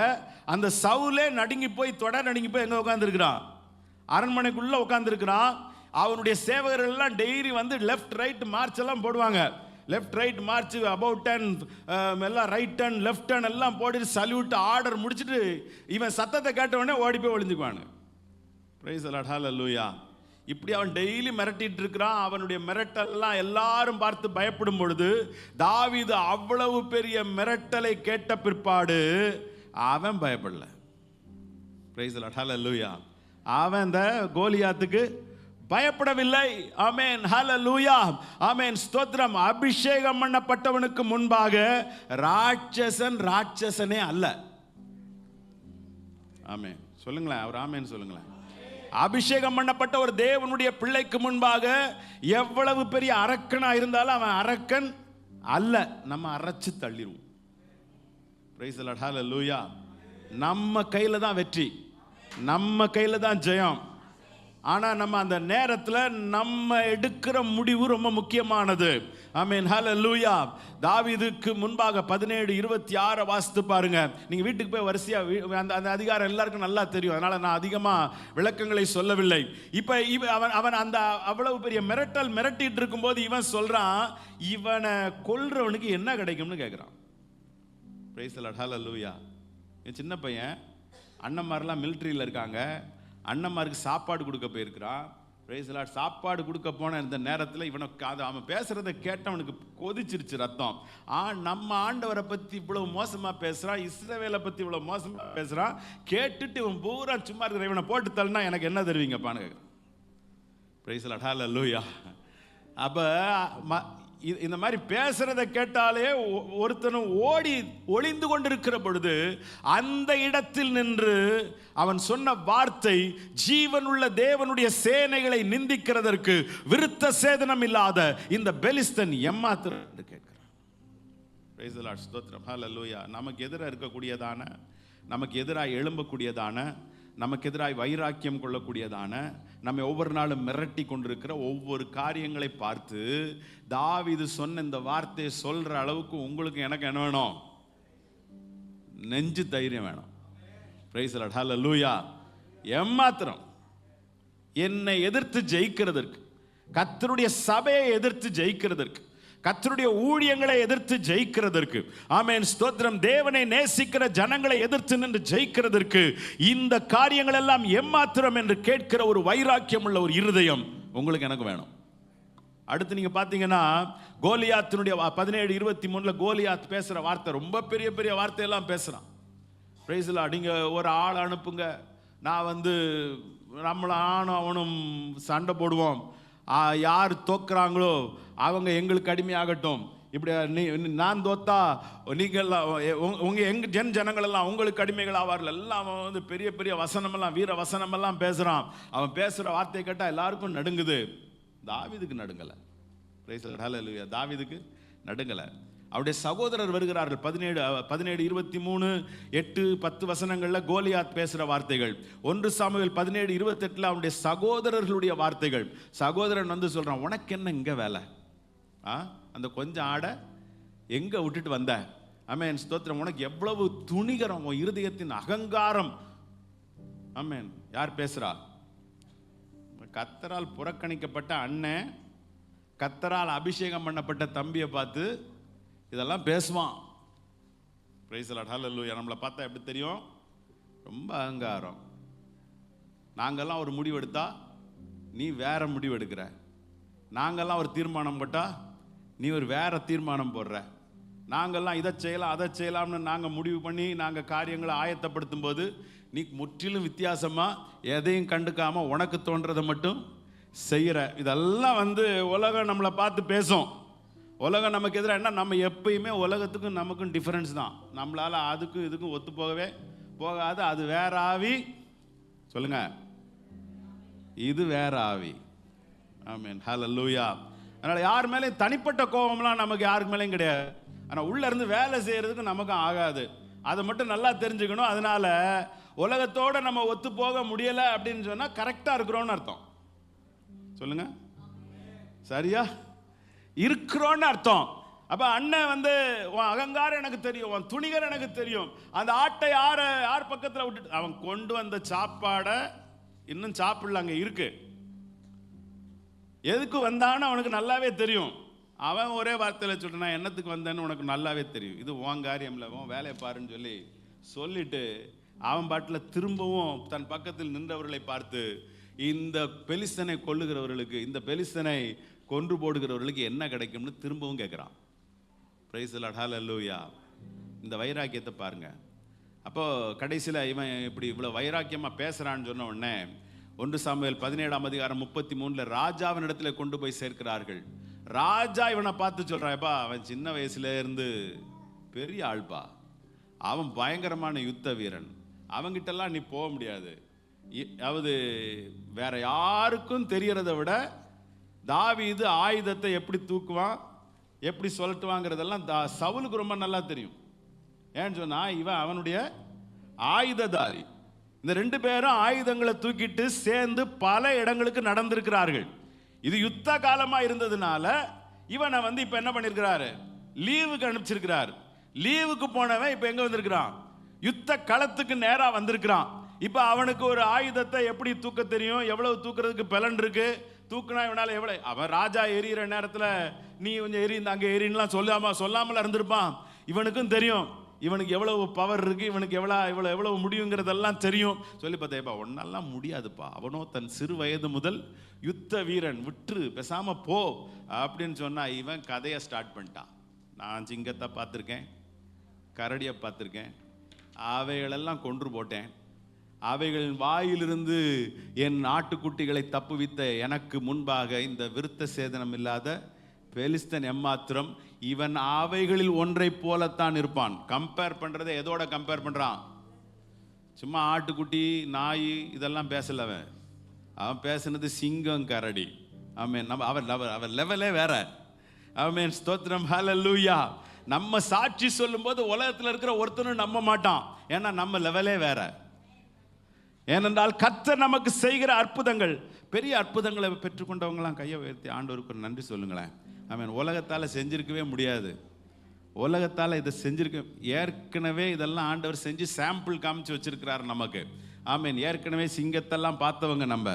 அந்த சவுலே நடுங்கி போய் எங்க உட்கார்ந்துருக்கிறான்? அரண்மனைக்குள்ள உட்கார்ந்துருக்கிறான். அவனுடைய சேவகர்கள் எல்லாம் டெய்லி வந்து லெஃப்ட் ரைட் மார்ச் எல்லாம் போடுவாங்க. Left right March, about turn, எல்லாம் ரைட் டர்ன், லெஃப்ட் டர்ன் எல்லாம் போட்டு சல்யூட் ஆர்டர் முடிச்சுட்டு இவன் சத்தத்தை கேட்ட உடனே ஓடி போய் ஒளிஞ்சுக்குவானு. பிரைஸ் தி லார்ட், ஹல்லேலூயா. இப்படி அவன் டெய்லி மிரட்டிட்டு இருக்கிறான். அவனுடைய மிரட்டெல்லாம் எல்லாரும் பார்த்து பயப்படும் பொழுது தாவீது அவ்வளவு பெரிய மிரட்டலை கேட்ட பிற்பாடு அவன் பயப்படல. பிரைஸ் தி லார்ட், ஹல்லேலூயா. அவன் இந்த கோலியாத்துக்கு பயப்படவில்லை. ஆமென், ஹல்லேலூயா, ஆமென், ஸ்தோத்திரம். அபிஷேகம் பண்ணப்பட்டவனுக்கு முன்பாக ராட்சசனே அல்ல. ஆமென். சொல்லுங்களேன், அவர் ஆமேன்னு சொல்லுங்களேன். அபிஷேகம் பண்ணப்பட்ட ஒரு தேவனுடைய பிள்ளைக்கு முன்பாக எவ்வளவு பெரிய அரக்கனா இருந்தாலும் அவன் அரக்கன் அல்ல, நம்ம அரைச்சு தள்ளிடுவோம். Price the lord, hallelujah. நம்ம கையில தான் வெற்றி, நம்ம கையில தான் ஜெயம். ஆனா நம்ம அந்த நேரத்தில் நம்ம எடுக்கிற முடிவு ரொம்ப முக்கியமானது. ஆமென், ஹல்லேலூயா. தாவீதுக்கு முன்பாக 17:26 வாசித்து பாருங்க. நீங்க வீட்டுக்கு போய் வரிசையா அந்த அதிகாரம் எல்லாருக்கும் நல்லா தெரியும், அதனால நான் அதிகமா விளக்கங்களை சொல்லவில்லை. இப்ப அவன் அந்த அவ்வளவு பெரிய மிரட்டிட்டு இருக்கும்போது இவன் சொல்றான், இவனை கொல்றவனுக்கு என்ன கிடைக்கும்னு கேட்கிறான். பிரைஸ் தி லார்ட், ஹல்லேலூயா. என் சின்ன பையன் அண்ணன்மாரெல்லாம் மிலிட்ரியில் இருக்காங்க, அண்ணன்மாருக்கு சாப்பாடு கொடுக்க போயிருக்கிறான். Praise the lord. சாப்பாடு கொடுக்க போன இந்த நேரத்தில் இவனுக்கு அவன் பேசுறதை கேட்டவனுக்கு கொதிச்சிருச்சு ரத்தம். நம்ம ஆண்டவரை பற்றி இவ்வளவு மோசமாக பேசுகிறான், இஸ்ரவேலை பற்றி இவ்வளவு மோசமாக பேசுகிறான், கேட்டுட்டு இவன் பூரா சும்மா இருக்கிற இவனை போட்டு தள்ளினா எனக்கு என்ன தருவீங்கப்பான்னு கேட்குறான். பிரைஸ் தி லார்ட், ஹல்லேலூயா. அப்போ இந்த மாதிரி பேசுறதை கேட்டாலே ஒருத்தனும் ஓடி ஒளிந்து கொண்டிருக்கிற பொழுது அந்த இடத்தில் நின்று அவன் சொன்ன வார்த்தை ஜீவனுள்ள தேவனுடைய சேனைகளை நிந்திக்கிறதற்கு விருத்த சேதனம் இல்லாத இந்த பெலிஸ்தன் ஏமாத்துற என்று கேட்கிறான். பிரைஸ் தி லார்ட், ஸ்தோத்திரம், ஹல்லேலூயா. நமக்கு எதிராக இருக்கக்கூடியதான, நமக்கு எதிராக எழும்பக்கூடியதான, நமக்கு எதிராக வைராக்கியம் கொள்ளக்கூடியதான, நம்ம ஒவ்வொரு நாளும் மிரட்டி கொண்டிருக்கிற ஒவ்வொரு காரியங்களை பார்த்து தாவீது சொன்ன இந்த வார்த்தையை சொல்ற அளவுக்கு உங்களுக்கு எனக்கு என்ன வேணும்? நெஞ்சு தைரியம் வேணும். பிரைஸ் தி லார்ட், ஹல்லேலூயா. ஏமாத்திரம் என்னை எதிர்த்து ஜெயிக்கிறதற்கு, கர்த்தருடைய சபையை எதிர்த்து ஜெயிக்கிறதற்கு, கர்த்தருடைய ஊழியங்களை எதிர்த்து ஜெயிக்கிறதற்கு, ஆமென், ஸ்தோத்திரம், தேவனை நேசிக்கிற ஜனங்களை எதிர்த்து நின்று ஜெயிக்கிறதற்கு இந்த காரியங்கள் எல்லாம் ஏமாத்திரம் என்று கேட்கிற ஒரு வைராக்கியம் உள்ள ஒரு இருதயம் உங்களுக்கு எனக்கு வேணும். அடுத்து நீங்க பாத்தீங்கன்னா கோலியாத்தினுடைய 17:23 கோலியாத் பேசுற வார்த்தை ரொம்ப பெரிய பெரிய வார்த்தையெல்லாம் பேசுறான். Price the Lord. நீங்க ஒரு ஆள் அனுப்புங்க, நான் நம்மள ஆணும் அவனும் சண்டை போடுவோம், யார் தோக்குறாங்களோ அவங்க எங்களுக்கு அடிமையாகட்டும், இப்படி நான் தோத்தா நீங்கள்லாம் எங்க ஜனங்கள் எல்லாம் உங்களுக்கு அடிமைகள் ஆவார்கள். எல்லாம் அவன் பெரிய பெரிய வசனமெல்லாம் வீர வசனமெல்லாம் பேசுறான். அவன் பேசுற வார்த்தையை கேட்டால் எல்லாருக்கும் நடுங்குது. தாவீதுக்கு நடுங்கலை. பிரைஸ் தி லார்ட், ஹல்லேலூயா. தாவீதுக்கு நடுங்கலை. அவருடைய சகோதரர் வருகிறார்கள். 17:23, 8, 10 வசனங்கள்ல கோலியாத் பேசுற வார்த்தைகள். 1 சாமுவேல் 17:28 அவருடைய சகோதரர்களுடைய வார்த்தைகள். சகோதரன் சொல்றான், உனக்கு என்ன இங்க வேலை? அந்த கொஞ்சம் ஆட எங்க விட்டுட்டு வந்த? ஆமென், ஸ்தோத்திரம். உனக்கு எவ்வளவு துணிகரம், உன் இருதயத்தின் அகங்காரம். ஆமென். யார் பேசுறா? கர்த்தரால் புறக்கணிக்கப்பட்ட அண்ணன், கர்த்தரால் அபிஷேகம் பண்ணப்பட்ட தம்பியை பார்த்து இதெல்லாம் பேசுவான். பிரைஸ் தி லார்ட், ஹல்லேலூயா. நம்மளை பார்த்தா எப்படி தெரியும்? ரொம்ப அகங்காரம். நாங்கெல்லாம் ஒரு முடிவு எடுத்தா நீ வேற முடிவு எடுக்கிற, நாங்கெல்லாம் ஒரு தீர்மானம் போட்டா நீ ஒரு வேற தீர்மானம் போடுற, நாங்கெல்லாம் இதை செய்யலாம் அதை செய்யலாம்னு நாங்கள் முடிவு பண்ணி நாங்கள் காரியங்களை ஆயத்தப்படுத்தும் போது நீ முற்றிலும் வித்தியாசமா எதையும் கண்டுக்காம உனக்கு தோன்றதை மட்டும் செய்யற. இதெல்லாம் உலகம் நம்மளை பார்த்து பேசும். உலகம் நமக்கு எதிராக என்ன? நம்ம எப்பயுமே உலகத்துக்கும் நமக்கும் டிஃபரன்ஸ் தான். நம்மளால அதுக்கும் இதுக்கும் ஒத்து போகவே போகாது. அது வேற ஆவி, சொல்லுங்க, இது வேற ஆவி. ஆமென், ஹல்லேலூயா. அதனால யார் மேலேயும் தனிப்பட்ட கோபம்லாம் நமக்கு யாருக்கு மேலேயும் கிடையாது. ஆனால் உள்ள இருந்து வேலை செய்யறதுக்கு நமக்கும் ஆகாது. அதை மட்டும் நல்லா தெரிஞ்சுக்கணும். அதனால உலகத்தோட நம்ம ஒத்து போக முடியல அப்படின்னு சொன்னா கரெக்டா இருக்கிறோம்னு அர்த்தம். சொல்லுங்க, சரியா இருக்கிறோன்னு அர்த்தம். அப்ப அண்ணன் உன் அகங்காரம் எனக்கு தெரியும், உன் துணிகர் எனக்கு தெரியும். அந்த ஆட்டை யார் பக்கத்தில் விட்டுட்டு அவன் கொண்டு வந்த சாப்பாடை இன்னும் சாப்பிடல, அங்க இருக்கு. எதுக்கு வந்தான்னு அவனுக்கு நல்லாவே தெரியும். அவன் ஒரே வார்த்தையில் சொல்றான், என்னத்துக்கு வந்தேன்னு உனக்கு நல்லாவே தெரியும், இது உன் காரியம் இல்லை, உன் வேலையை பாருன்னு சொல்லிட்டு அவன் பாட்டில் திரும்பவும் தன் பக்கத்தில் நின்றவர்களை பார்த்து, இந்த பெலிஸ்தனை கொல்லுகிறவர்களுக்கு, இந்த பெலிஸ்தனை கொன்று போடுகிறவர்களுக்கு என்ன கிடைக்கும்னு திரும்பவும் கேட்குறான். பிரைஸ் தி லார்ட், ஹல்லேலூயா. இந்த வைராக்கியத்தை பாருங்க. அப்போ கடைசியில் இவன் இப்படி இவ்வளோ வைராக்கியமாக பேசுகிறான்னு சொன்ன உடனே 1 சாமுவேல் 17:33 ராஜாவின் இடத்துல கொண்டு போய் சேர்க்கிறார்கள். ராஜா இவனை பார்த்து சொல்றாப்பா, அவன் சின்ன வயசுல இருந்து பெரிய ஆள்பா, அவன் பயங்கரமான யுத்த வீரன், அவங்கிட்டெல்லாம் நீ போக முடியாது. அதாவது வேற யாருக்கும் தெரியறத விட தாவீது ஆயுதத்தை எப்படி தூக்குவான், எப்படி சொல்லட்டுவாங்கிறதெல்லாம் சவுலுக்கு ரொம்ப நல்லா தெரியும். ஏன்னு சொன்னா இவன் அவனுடைய ஆயுததாரி. இந்த 2 பேரும் ஆயுதங்களை தூக்கிட்டு சேர்ந்து பல இடங்களுக்கு நடந்திருக்கிறார்கள். இது யுத்த காலமா இருந்ததுனால இவனை இப்ப என்ன பண்ணிருக்கிறாரு, லீவுக்கு அனுப்பிச்சிருக்கிறார். லீவுக்கு போனவன் இப்ப எங்க வந்திருக்கிறான், யுத்த களத்துக்கு நேரா வந்திருக்கிறான். இப்ப அவனுக்கு ஒரு ஆயுதத்தை எப்படி தூக்க தெரியும், எவ்வளவு தூக்குறதுக்கு பலன் இருக்கு, தூக்குனா இவனால எவ்வளவு. அவன் ராஜா எரியிற நேரத்துல நீ கொஞ்சம் எரிந்த அங்க எரின்லாம் சொல்லாமல இருந்திருப்பான். இவனுக்கும் தெரியும் இவனுக்கு எவ்வளவு பவர் இருக்கு, இவனுக்கு எவ்வளவு முடியுங்கிறதெல்லாம் தெரியும். சொல்லி பார்த்தேப்பா ஒன்னெல்லாம் முடியாதுப்பா, அவனோ தன் சிறு வயது முதல் யுத்த வீரன், விட்டு பேசாம போ அப்படின்னு சொன்னா இவன் கதையை ஸ்டார்ட் பண்ணிட்டான். நான் சிங்கத்தை பார்த்துருக்கேன், கரடியை பார்த்துருக்கேன், அவைகளெல்லாம் கொன்று போட்டேன், அவைகளின் வாயிலிருந்து என் நாட்டுக்குட்டிகளை தப்புவித்த எனக்கு முன்பாக இந்த விருத்த சேதனம் இல்லாத பெலிஸ்தன் எம்மாத்திரம், இவன் அவைகளில் ஒன்றை போலத்தான் இருப்பான். கம்பேர் பண்றதை எதோட கம்பேர் பண்றான், சும்மா ஆட்டுக்குட்டி நாய் இதெல்லாம் பேசல. அவன் பேசுனது சிங்கம் கரடி. ஆமென். அவன் லெவலே வேற. ஆமென், ஸ்தோத்திரம், ஹல்லேலூயா. நம்ம சாட்சி சொல்லும் போது உலகத்தில் இருக்கிற ஒருத்தனும் நம்ப மாட்டான். ஏன்னா நம்ம லெவலே வேற. ஏனென்றால் கர்த்தர் நமக்கு செய்கிற அற்புதங்கள், பெரிய அற்புதங்களை பெற்றுக்கொண்டவங்களாம் கையை உயர்த்தி ஆண்டவருக்கு நன்றி சொல்லுங்களேன். ஆமென். உலகத்தால் செஞ்சிருக்கவே முடியாது, உலகத்தால் இதை செஞ்சிருக்க. ஏற்கனவே இதெல்லாம் ஆண்டவர் செஞ்சு சாம்பிள் காமிச்சு வச்சிருக்கிறார் நமக்கு. ஆமென். ஏற்கனவே சிங்கத்தெல்லாம் பார்த்தவங்க நம்ம,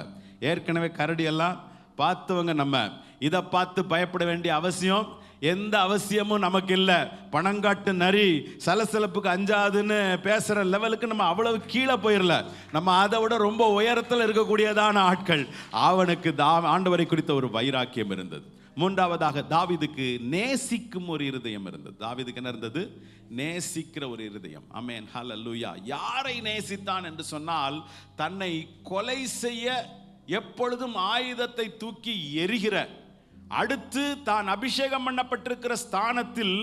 ஏற்கனவே கரடியெல்லாம் பார்த்தவங்க நம்ம. இதை பார்த்து பயப்பட வேண்டிய அவசியம் எந்த அவசியமும் நமக்கு இல்லை. பணங்காட்டு நரி சலசலப்புக்கு அஞ்சாதுன்னு பேசுற லெவலுக்கு நம்ம அவ்வளவு கீழே போயிடல. நம்ம அதை விட ரொம்ப உயரத்தில் இருக்கக்கூடியதான ஆட்கள். அவனுக்கு ஆண்டவரை குறித்த ஒரு வைராக்கியம் இருந்தது. மூன்றாவதாக தாவீதுக்கு நேசிக்கும் ஒரு இருதயம் இருந்தது. தாவீதுக்கு என்ன இருந்தது, நேசிக்கிற ஒரு இருதயம். ஆமென், ஹல்லேலூயா. யாரை நேசித்தான் என்று சொன்னால், தன்னை கொலை செய்ய எப்பொழுதும் ஆயுதத்தை தூக்கி எரிகிற, அடுத்து தான் அபிஷேகம் பண்ணப்பட்டிருக்கிற ஸ்தானத்தில்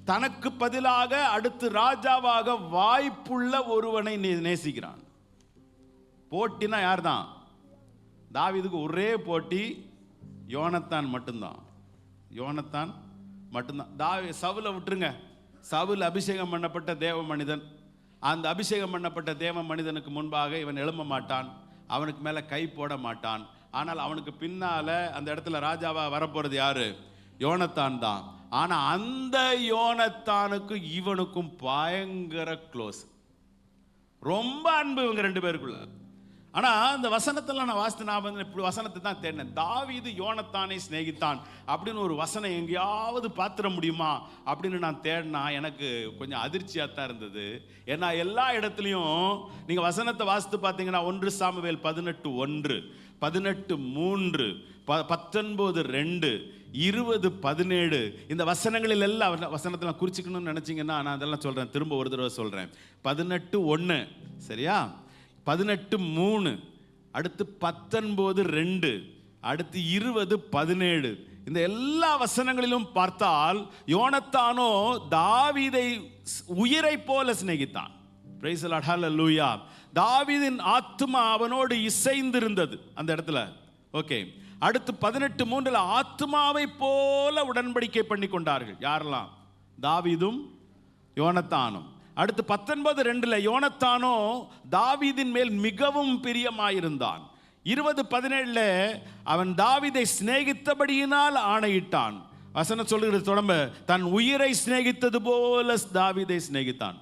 தனக்கு பதிலாக அடுத்து ராஜாவாக வாய்ப்புள்ள ஒருவனை நேசிக்கிறான். போட்டினா யார் தான், தாவீதுக்கு ஒரே போட்டி யோனத்தான் மட்டும்தான். யோனத்தான் மட்டும்தான். சவுலை விட்டுருங்க, சவுல் அபிஷேகம் பண்ணப்பட்ட தேவ மனிதன். அந்த அபிஷேகம் பண்ணப்பட்ட தேவ மனிதனுக்கு முன்பாக இவன் எழும்ப மாட்டான், அவனுக்கு மேல கை போட மாட்டான். ஆனால் அவனுக்கு பின்னால அந்த இடத்துல ராஜாவா வரப்போறது யாரு, யோனத்தான் தான். ஆனா அந்த யோனத்தானுக்கு இவனுக்கும் பயங்கர க்ளோஸ், ரொம்ப அன்பு இவங்க 2 பேருக்குள்ள. ஆனா இந்த வசனத்துல நான் வாசித்து நான் இப்படி வசனத்தை தான் தேடினேன். தாவீது யோனத்தானை சிநேகித்தான் அப்படின்னு ஒரு வசனம் எங்கேயாவது பார்த்துட முடியுமா அப்படின்னு நான் தேடினா எனக்கு கொஞ்சம் அதிர்ச்சியா தான் இருந்தது. ஏன்னா எல்லா இடத்துலையும் நீங்க வசனத்தை வாசித்து பார்த்தீங்கன்னா 1 சாமுவேல் 18:1, 18:3, 19:2, 20:17 இந்த வசனங்களில் எல்லாம் வசனத்தை குறிச்சிக்கணும்னு நினைச்சீங்கன்னா நான் அதெல்லாம் சொல்றேன், திரும்ப ஒரு தடவை சொல்றேன். 18:1 சரியா, 18:3, அடுத்து 19:2, அடுத்து 20:17 இந்த எல்லா வசனங்களிலும் பார்த்தால் யோனத்தானோ தாவீதை உயிரை போல சிநேகித்தான். பிரைஸ் தி லார்ட், ஹல்லேலூயா. தாவீதின் ஆத்துமா அவனோடு இசைந்திருந்தது அந்த இடத்துல. ஓகே, அடுத்து 18:3 ஆத்துமாவை போல உடன்படிக்கை பண்ணி கொண்டார்கள். யாரெல்லாம், தாவீதும் யோனத்தானும். அடுத்து 19:2 யோனத்தானோ தாவீதின் மேல் மிகவும் பிரியமாயிருந்தான். 20:17 அவன் தாவீதை சிநேகித்தபடியினால் ஆணையிட்டான். வசனம் சொல்லுகிறது தொடம்ப, தன் உயிரை சிநேகித்தது போல தாவீதை சிநேகித்தான்.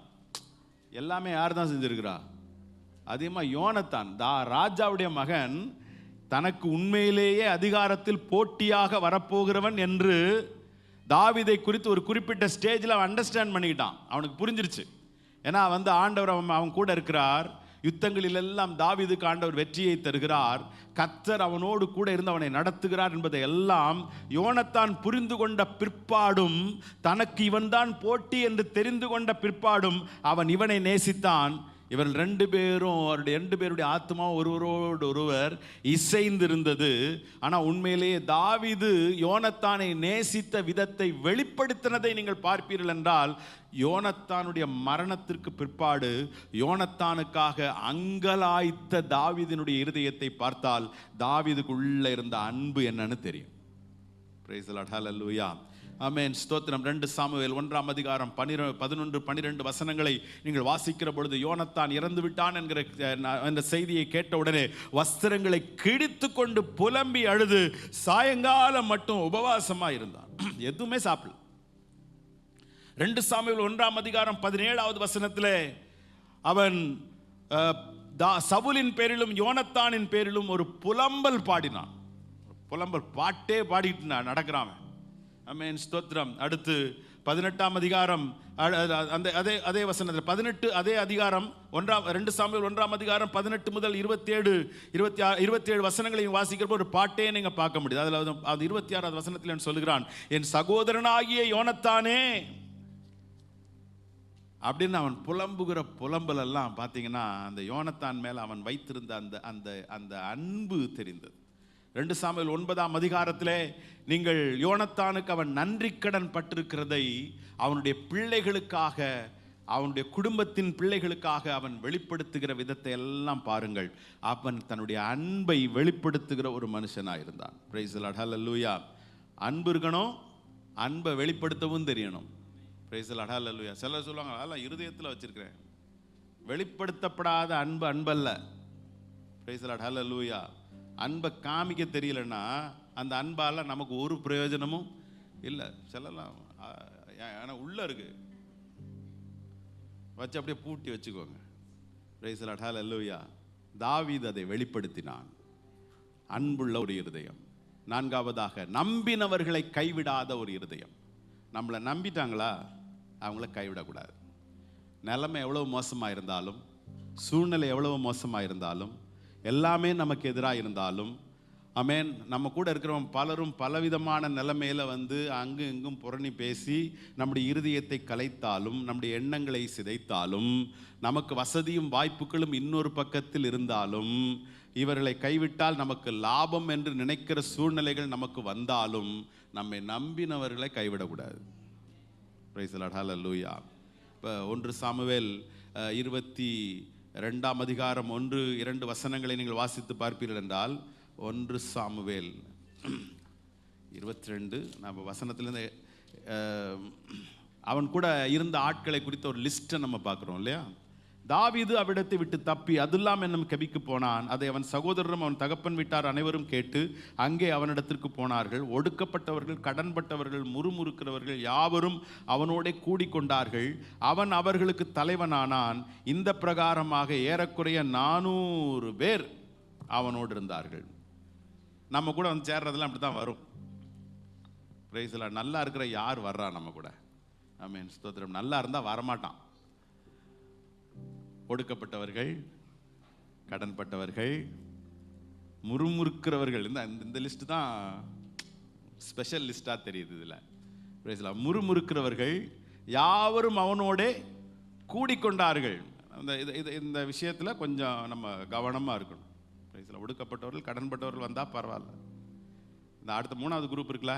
எல்லாமே யார் தான் செஞ்சிருக்கிறா, அதிகமா யோனத்தான். ராஜாவுடைய மகன் தனக்கு உண்மையிலேயே அதிகாரத்தில் போட்டியாக வரப்போகிறவன் என்று தாவீதை குறித்து ஒரு குறிப்பிட்ட ஸ்டேஜில் அவன் அண்டர்ஸ்டாண்ட் பண்ணிக்கிட்டான். அவனுக்கு புரிஞ்சிருச்சு. ஏன்னா ஆண்டவர் அவன் கூட இருக்கிறார். யுத்தங்களில் எல்லாம் தாவீதுக்கு ஆண்டவர் வெற்றியை தருகிறார். கர்த்தர் அவனோடு கூட இருந்து அவனை நடத்துகிறார் என்பதை எல்லாம் யோனத்தான் புரிந்து கொண்ட பிற்பாடும், தனக்கு இவன்தான் போட்டி என்று தெரிந்து கொண்ட பிற்பாடும் அவன் இவனை நேசித்தான். இவர்கள் ரெண்டு பேருடைய ஆத்மா ஒருவரோடு ஒருவர் இசைந்திருந்தது. ஆனால் உண்மையிலேயே தாவீது யோனத்தானை நேசித்த விதத்தை வெளிப்படுத்தினதை நீங்கள் பார்ப்பீர்கள் என்றால், யோனத்தானுடைய மரணத்திற்கு பிற்பாடு யோனத்தானுக்காக அங்கலாய்த்த தாவீதினுடைய இருதயத்தை பார்த்தால் தாவீதுக்குள்ள இருந்த அன்பு என்னன்னு தெரியும். பிரைஸ் தி லார்ட், ஹல்லேலூயா, ஆமென், ஸ்தோத்திரம். 2 சாமுவேல் 1ஆம் அதிகாரம் 11-12 வசனங்களை நீங்கள் வாசிக்கிற பொழுது, யோனத்தான் இறந்து விட்டான் என்கிற அந்த செய்தியை கேட்ட உடனே வஸ்திரங்களை கிழித்து கொண்டு புலம்பி அழுது சாயங்காலம் மட்டும் உபவாசமா இருந்தான். எதுவுமே சாப்பிடல. 2 சாமுவேல் 1ஆம் அதிகாரம் 17வது வசனத்திலே அவன் சவுலின் பேரிலும் யோனத்தானின் பேரிலும் ஒரு புலம்பல் பாடினான். புலம்பல் பாட்டே பாடிட்டு நடக்கிறான். ஆமென், ஸ்தோத்திரம். அடுத்து 18ஆம் அதிகாரம் அதே வசனத்தில் 18 அதே அதிகாரம் 2 சாமுவேல் 1ஆம் அதிகாரம் 18 முதல் 27 வசனங்களையும் வாசிக்கிறப்போ ஒரு பாட்டே நீங்க பார்க்க முடியுது. அதில் அது 26வது வசனத்தில் சொல்லுகிறான், என் சகோதரனாகிய யோனத்தானே அப்படின்னு அவன் புலம்புகிற புலம்பல் எல்லாம் பார்த்தீங்கன்னா அந்த யோனத்தான் மேல அவன் வைத்திருந்த அந்த அன்பு தெரிந்தது. 2 சாமுவேல் 9ஆம் அதிகாரத்திலே நீங்கள் யோனத்தானுக்கு அவன் நன்றி கடன் பட்டிருக்கிறதை அவனுடைய பிள்ளைகளுக்காக, அவனுடைய குடும்பத்தின் பிள்ளைகளுக்காக அவன் வெளிப்படுத்துகிற விதத்தை எல்லாம் பாருங்கள். அவன் தன்னுடைய அன்பை வெளிப்படுத்துகிற ஒரு மனுஷனாக இருந்தான். பிரைஸ் தி லார்ட், ஹல்லேலூயா. அன்பு இருக்கணும், அன்பை வெளிப்படுத்தவும் தெரியணும். பிரைஸ் தி லார்ட், ஹல்லேலூயா. சிலர் சொல்லுவாங்க, அதெல்லாம் இருதயத்தில் வச்சிருக்கிறேன். வெளிப்படுத்தப்படாத அன்பு அன்பல்ல. பிரைஸ் தி லார்ட், ஹல்லேலூயா. அன்பை காமிக்க தெரியலன்னா அந்த அன்பால் நமக்கு ஒரு பிரயோஜனமும் இல்லை. சொல்லலாம், ஆனால் உள்ள இருக்கு வச்சு அப்படியே பூட்டி வச்சுக்கோங்க. பிரைஸ் தி லார்ட், ஹல்லேலூயா. தாவீது அதை வெளிப்படுத்தினான், அன்புள்ள ஒரு இருதயம். 4வதாக நம்பினவர்களை கைவிடாத ஒரு இருதயம். நம்மளை நம்பிட்டாங்களா, அவங்கள கைவிடக்கூடாது. நிலைமை எவ்வளவு மோசமாக இருந்தாலும், சூழ்நிலை எவ்வளவு மோசமாக இருந்தாலும், எல்லாமே நமக்கு எதிராக இருந்தாலும், ஆமென், நம்ம கூட இருக்கிறவங்க பலரும் பலவிதமான நிலைமையில அங்கு இங்கும் புரணி பேசி நம்முடைய இருதயத்தை கலைத்தாலும், நம்முடைய எண்ணங்களை சிதைத்தாலும், நமக்கு வசதியும் வாய்ப்புகளும் இன்னொரு பக்கத்தில் இருந்தாலும், இவர்களை கைவிட்டால் நமக்கு லாபம் என்று நினைக்கிற சூழ்நிலைகள் நமக்கு வந்தாலும், நம்மை நம்பினவர்களை கைவிடக்கூடாது. பிரைஸ் தி லார்ட், ஹல்லேலூயா. இப்போ 1 சாமுவேல் 22ஆம் அதிகாரம் 1-2 வசனங்களை நீங்கள் வாசித்து பார்ப்பீர்கள் என்றால், 1 சாமுவேல் 22 நம்ம வசனத்திலிருந்து அவன் கூட இருந்த ஆட்களை குறித்த ஒரு லிஸ்ட்டை நம்ம பார்க்குறோம் இல்லையா. தாவீது அவ்விடத்தை விட்டு தப்பி அதுல்லாம் என்னும் கெபிக்கு போனான். அதை அவன் சகோதரரும் அவன் தகப்பன் வீட்டார் அனைவரும் கேட்டு அங்கே அவனிடத்திற்கு போனார்கள். ஒடுக்கப்பட்டவர்கள், கடன்பட்டவர்கள், முறுமுறுக்கிறவர்கள் யாவரும் அவனோட கூடிக்கொண்டார்கள். அவன் அவர்களுக்கு தலைவனானான். இந்த பிரகாரமாக ஏறக்குறைய 400 பேர் அவனோடு இருந்தார்கள். நம்ம கூட சேர்றதெல்லாம் அப்படி தான் வரும். Price the Lord. நல்லா இருக்கிற யார் வர்றா நம்ம கூட? ஆமென், ஸ்தோத்திரம். நல்லா இருந்தால் வரமாட்டான். ஒடுக்கப்பட்டவர்கள், கடன்பட்டவர்கள், முறுமுறுக்கிறவர்கள், இந்த லிஸ்ட் தான் ஸ்பெஷல் லிஸ்டாக தெரியுது இதில். முறுமுறுக்கிறவர்கள் யாவரும் அவனோட கூடிக்கொண்டார்கள். இந்த விஷயத்தில் கொஞ்சம் நம்ம கவனமாக இருக்கணும். ஒடுக்கப்பட்டவர்கள், கடன்பட்டவர்கள் வந்தால் பரவாயில்ல. இந்த அடுத்த 3வது குரூப் இருக்குல்ல,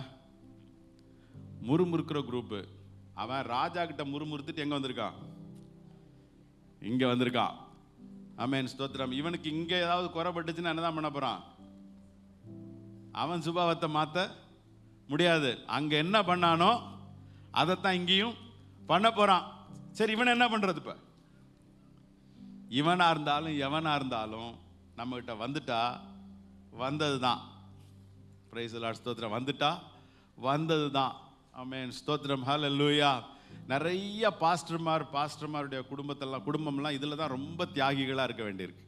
முறுமுறுக்கிற குரூப்பு. அவன் ராஜா கிட்ட முறுமுறுத்துட்டு எங்கே வந்திருக்கான்? இங்கே வந்திருக்கான். ஆமென், ஸ்தோத்திரம். இவனுக்கு இங்கே ஏதாவது குறைபட்டுச்சுன்னா என்னதான் பண்ண போகிறான்? அவன் சுபாவத்தை மாற்ற முடியாது. அங்கே என்ன பண்ணானோ அதைத்தான் இங்கேயும் பண்ண போகிறான். சரி, இவன் என்ன பண்ணுறது? இப்போ இவனாக இருந்தாலும் எவனாக இருந்தாலும் நம்மகிட்ட வந்துட்டா வந்தது தான். பிரைஸ் தி லார்ட், ஸ்தோத்திரம். வந்துட்டா வந்தது தான். ஆமென், ஸ்தோத்திரம், ஹல்லேலூயா. நிறைய பாஸ்டர்மாருடைய குடும்பம்லாம் இதில் தான் ரொம்ப தியாகிகளாக இருக்க வேண்டியிருக்கு.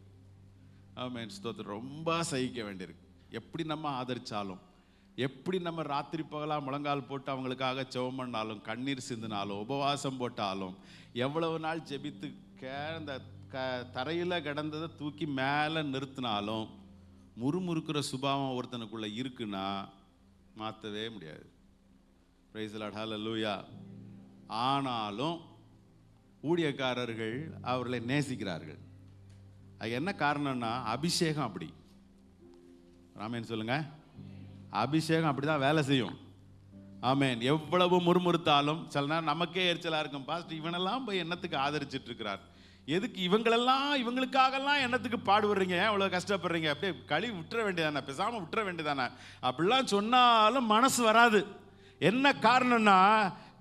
ஆமென், ஸ்தோத்திரம். ரொம்ப சகிக்க வேண்டியிருக்கு. எப்படி நம்ம ஆதரித்தாலும், எப்படி நம்ம ராத்திரி பகலாக முழங்கால் போட்டு அவங்களுக்காக ஜெபம் பண்ணாலும், கண்ணீர் சிந்தினாலும், உபவாசம் போட்டாலும், எவ்வளவு நாள் ஜெபித்து இந்த தரையில் கிடந்ததை தூக்கி மேலே நிறுத்தினாலும், முறுமுறுக்கிற சுபாவம் ஒருத்தனுக்குள்ளே இருக்குன்னா மாற்றவே முடியாது. பிரைஸ் தி லார்ட், ஹல்லேலூயா. ஆனாலும் ஊழியக்காரர்கள் அவர்களை நேசிக்கிறார்கள். அது என்ன காரணம்னா அபிஷேகம் அப்படி. ஆமென் சொல்லுங்க. அபிஷேகம் அப்படிதான் வேலை செய்யும். ஆமென். எவ்வளவு முறுமுறுத்தாலும் சில நேரம் நமக்கே எரிச்சலா இருக்கும். பாஸ்டர் இவனெல்லாம் போய் என்னத்துக்கு ஆதரிச்சிட்டு இருக்கிறார், எதுக்கு இவங்களுக்காகலாம் என்னத்துக்கு பாடுபடுறீங்க, ஏன் இவ்வளவு கஷ்டப்படுறீங்க, அப்படியே கழுவி விட்டுற வேண்டியதானே, பேசாம விட்டுற வேண்டியதானே அப்படிலாம் சொன்னாலும் மனசு வராது. என்ன காரணம்னா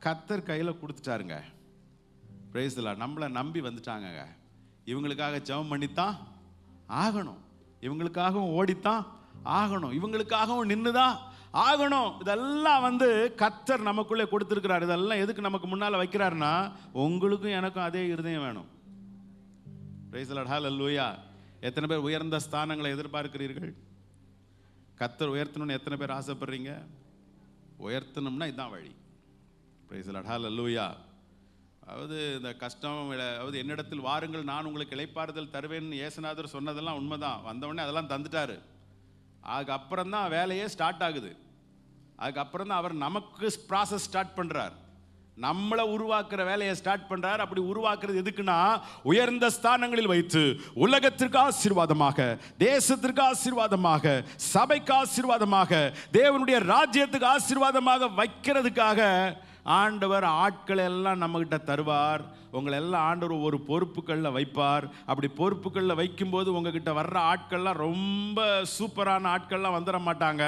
கர்த்தர் கையில கொடுத்துட்டாருங்க. Price the Lord. நம்மளை நம்பி வந்துட்டாங்க. இவங்களுக்காக ஜெபம் பண்ணித்தான் ஆகணும், இவங்களுக்காகவும் ஓடித்தான் ஆகணும், இவங்களுக்காகவும் நின்றுதான் ஆகணும். இதெல்லாம் கர்த்தர் நமக்குள்ளே கொடுத்திருக்கிறார். இதெல்லாம் எதுக்கு நமக்கு முன்னால வைக்கிறாருன்னா உங்களுக்கும் எனக்கும் அதே இருதயம் வேணும். Praise the lord. ஹல்லேலூயா. எத்தனை பேர் உயர்ந்த ஸ்தானங்களை எதிர்பார்க்கிறீர்கள்? கர்த்தர் உயர்த்தணும்னு எத்தனை பேர் ஆசைப்படுறீங்க? உயர்த்தணும்னா இதுதான் வழி. Praise the lord. ஹல்லேலூயா. அதாவது இந்த கஷ்டம், அதாவது என்னிடத்தில் வாருங்கள் நான் உங்களுக்கு இளைப்பாறுதல் தருவேன் இயேசுநாதர் சொன்னதெல்லாம் உண்மைதான். வந்தவுடனே அதெல்லாம் தந்துட்டாரு. அதுக்கப்புறம் தான் வேலையே ஸ்டார்ட் ஆகுது. அதுக்கப்புறம் தான் அவர் நமக்கு ப்ராசஸ் ஸ்டார்ட் பண்றார், நம்மளை உருவாக்குற வேலையை ஸ்டார்ட் பண்றார். அப்படி உருவாக்குறது எதுக்குன்னா உயர்ந்த ஸ்தானங்களில் வைத்து உலகத்திற்கு ஆசீர்வாதமாக, தேசத்திற்கு ஆசீர்வாதமாக, சபைக்கு ஆசீர்வாதமாக, தேவனுடைய ராஜ்யத்துக்கு ஆசீர்வாதமாக வைக்கிறதுக்காக ஆண்டவர் ஆட்களை எல்லாம் நம்ம கிட்ட தருவார். உங்களை எல்லாம் ஆண்டவர் ஒரு பொறுப்புகளில் வைப்பார். அப்படி பொறுப்புகளில் வைக்கும்போது உங்ககிட்ட வர்ற ஆட்கள்லாம் ரொம்ப சூப்பரான ஆட்கள்லாம் வந்துட மாட்டாங்க.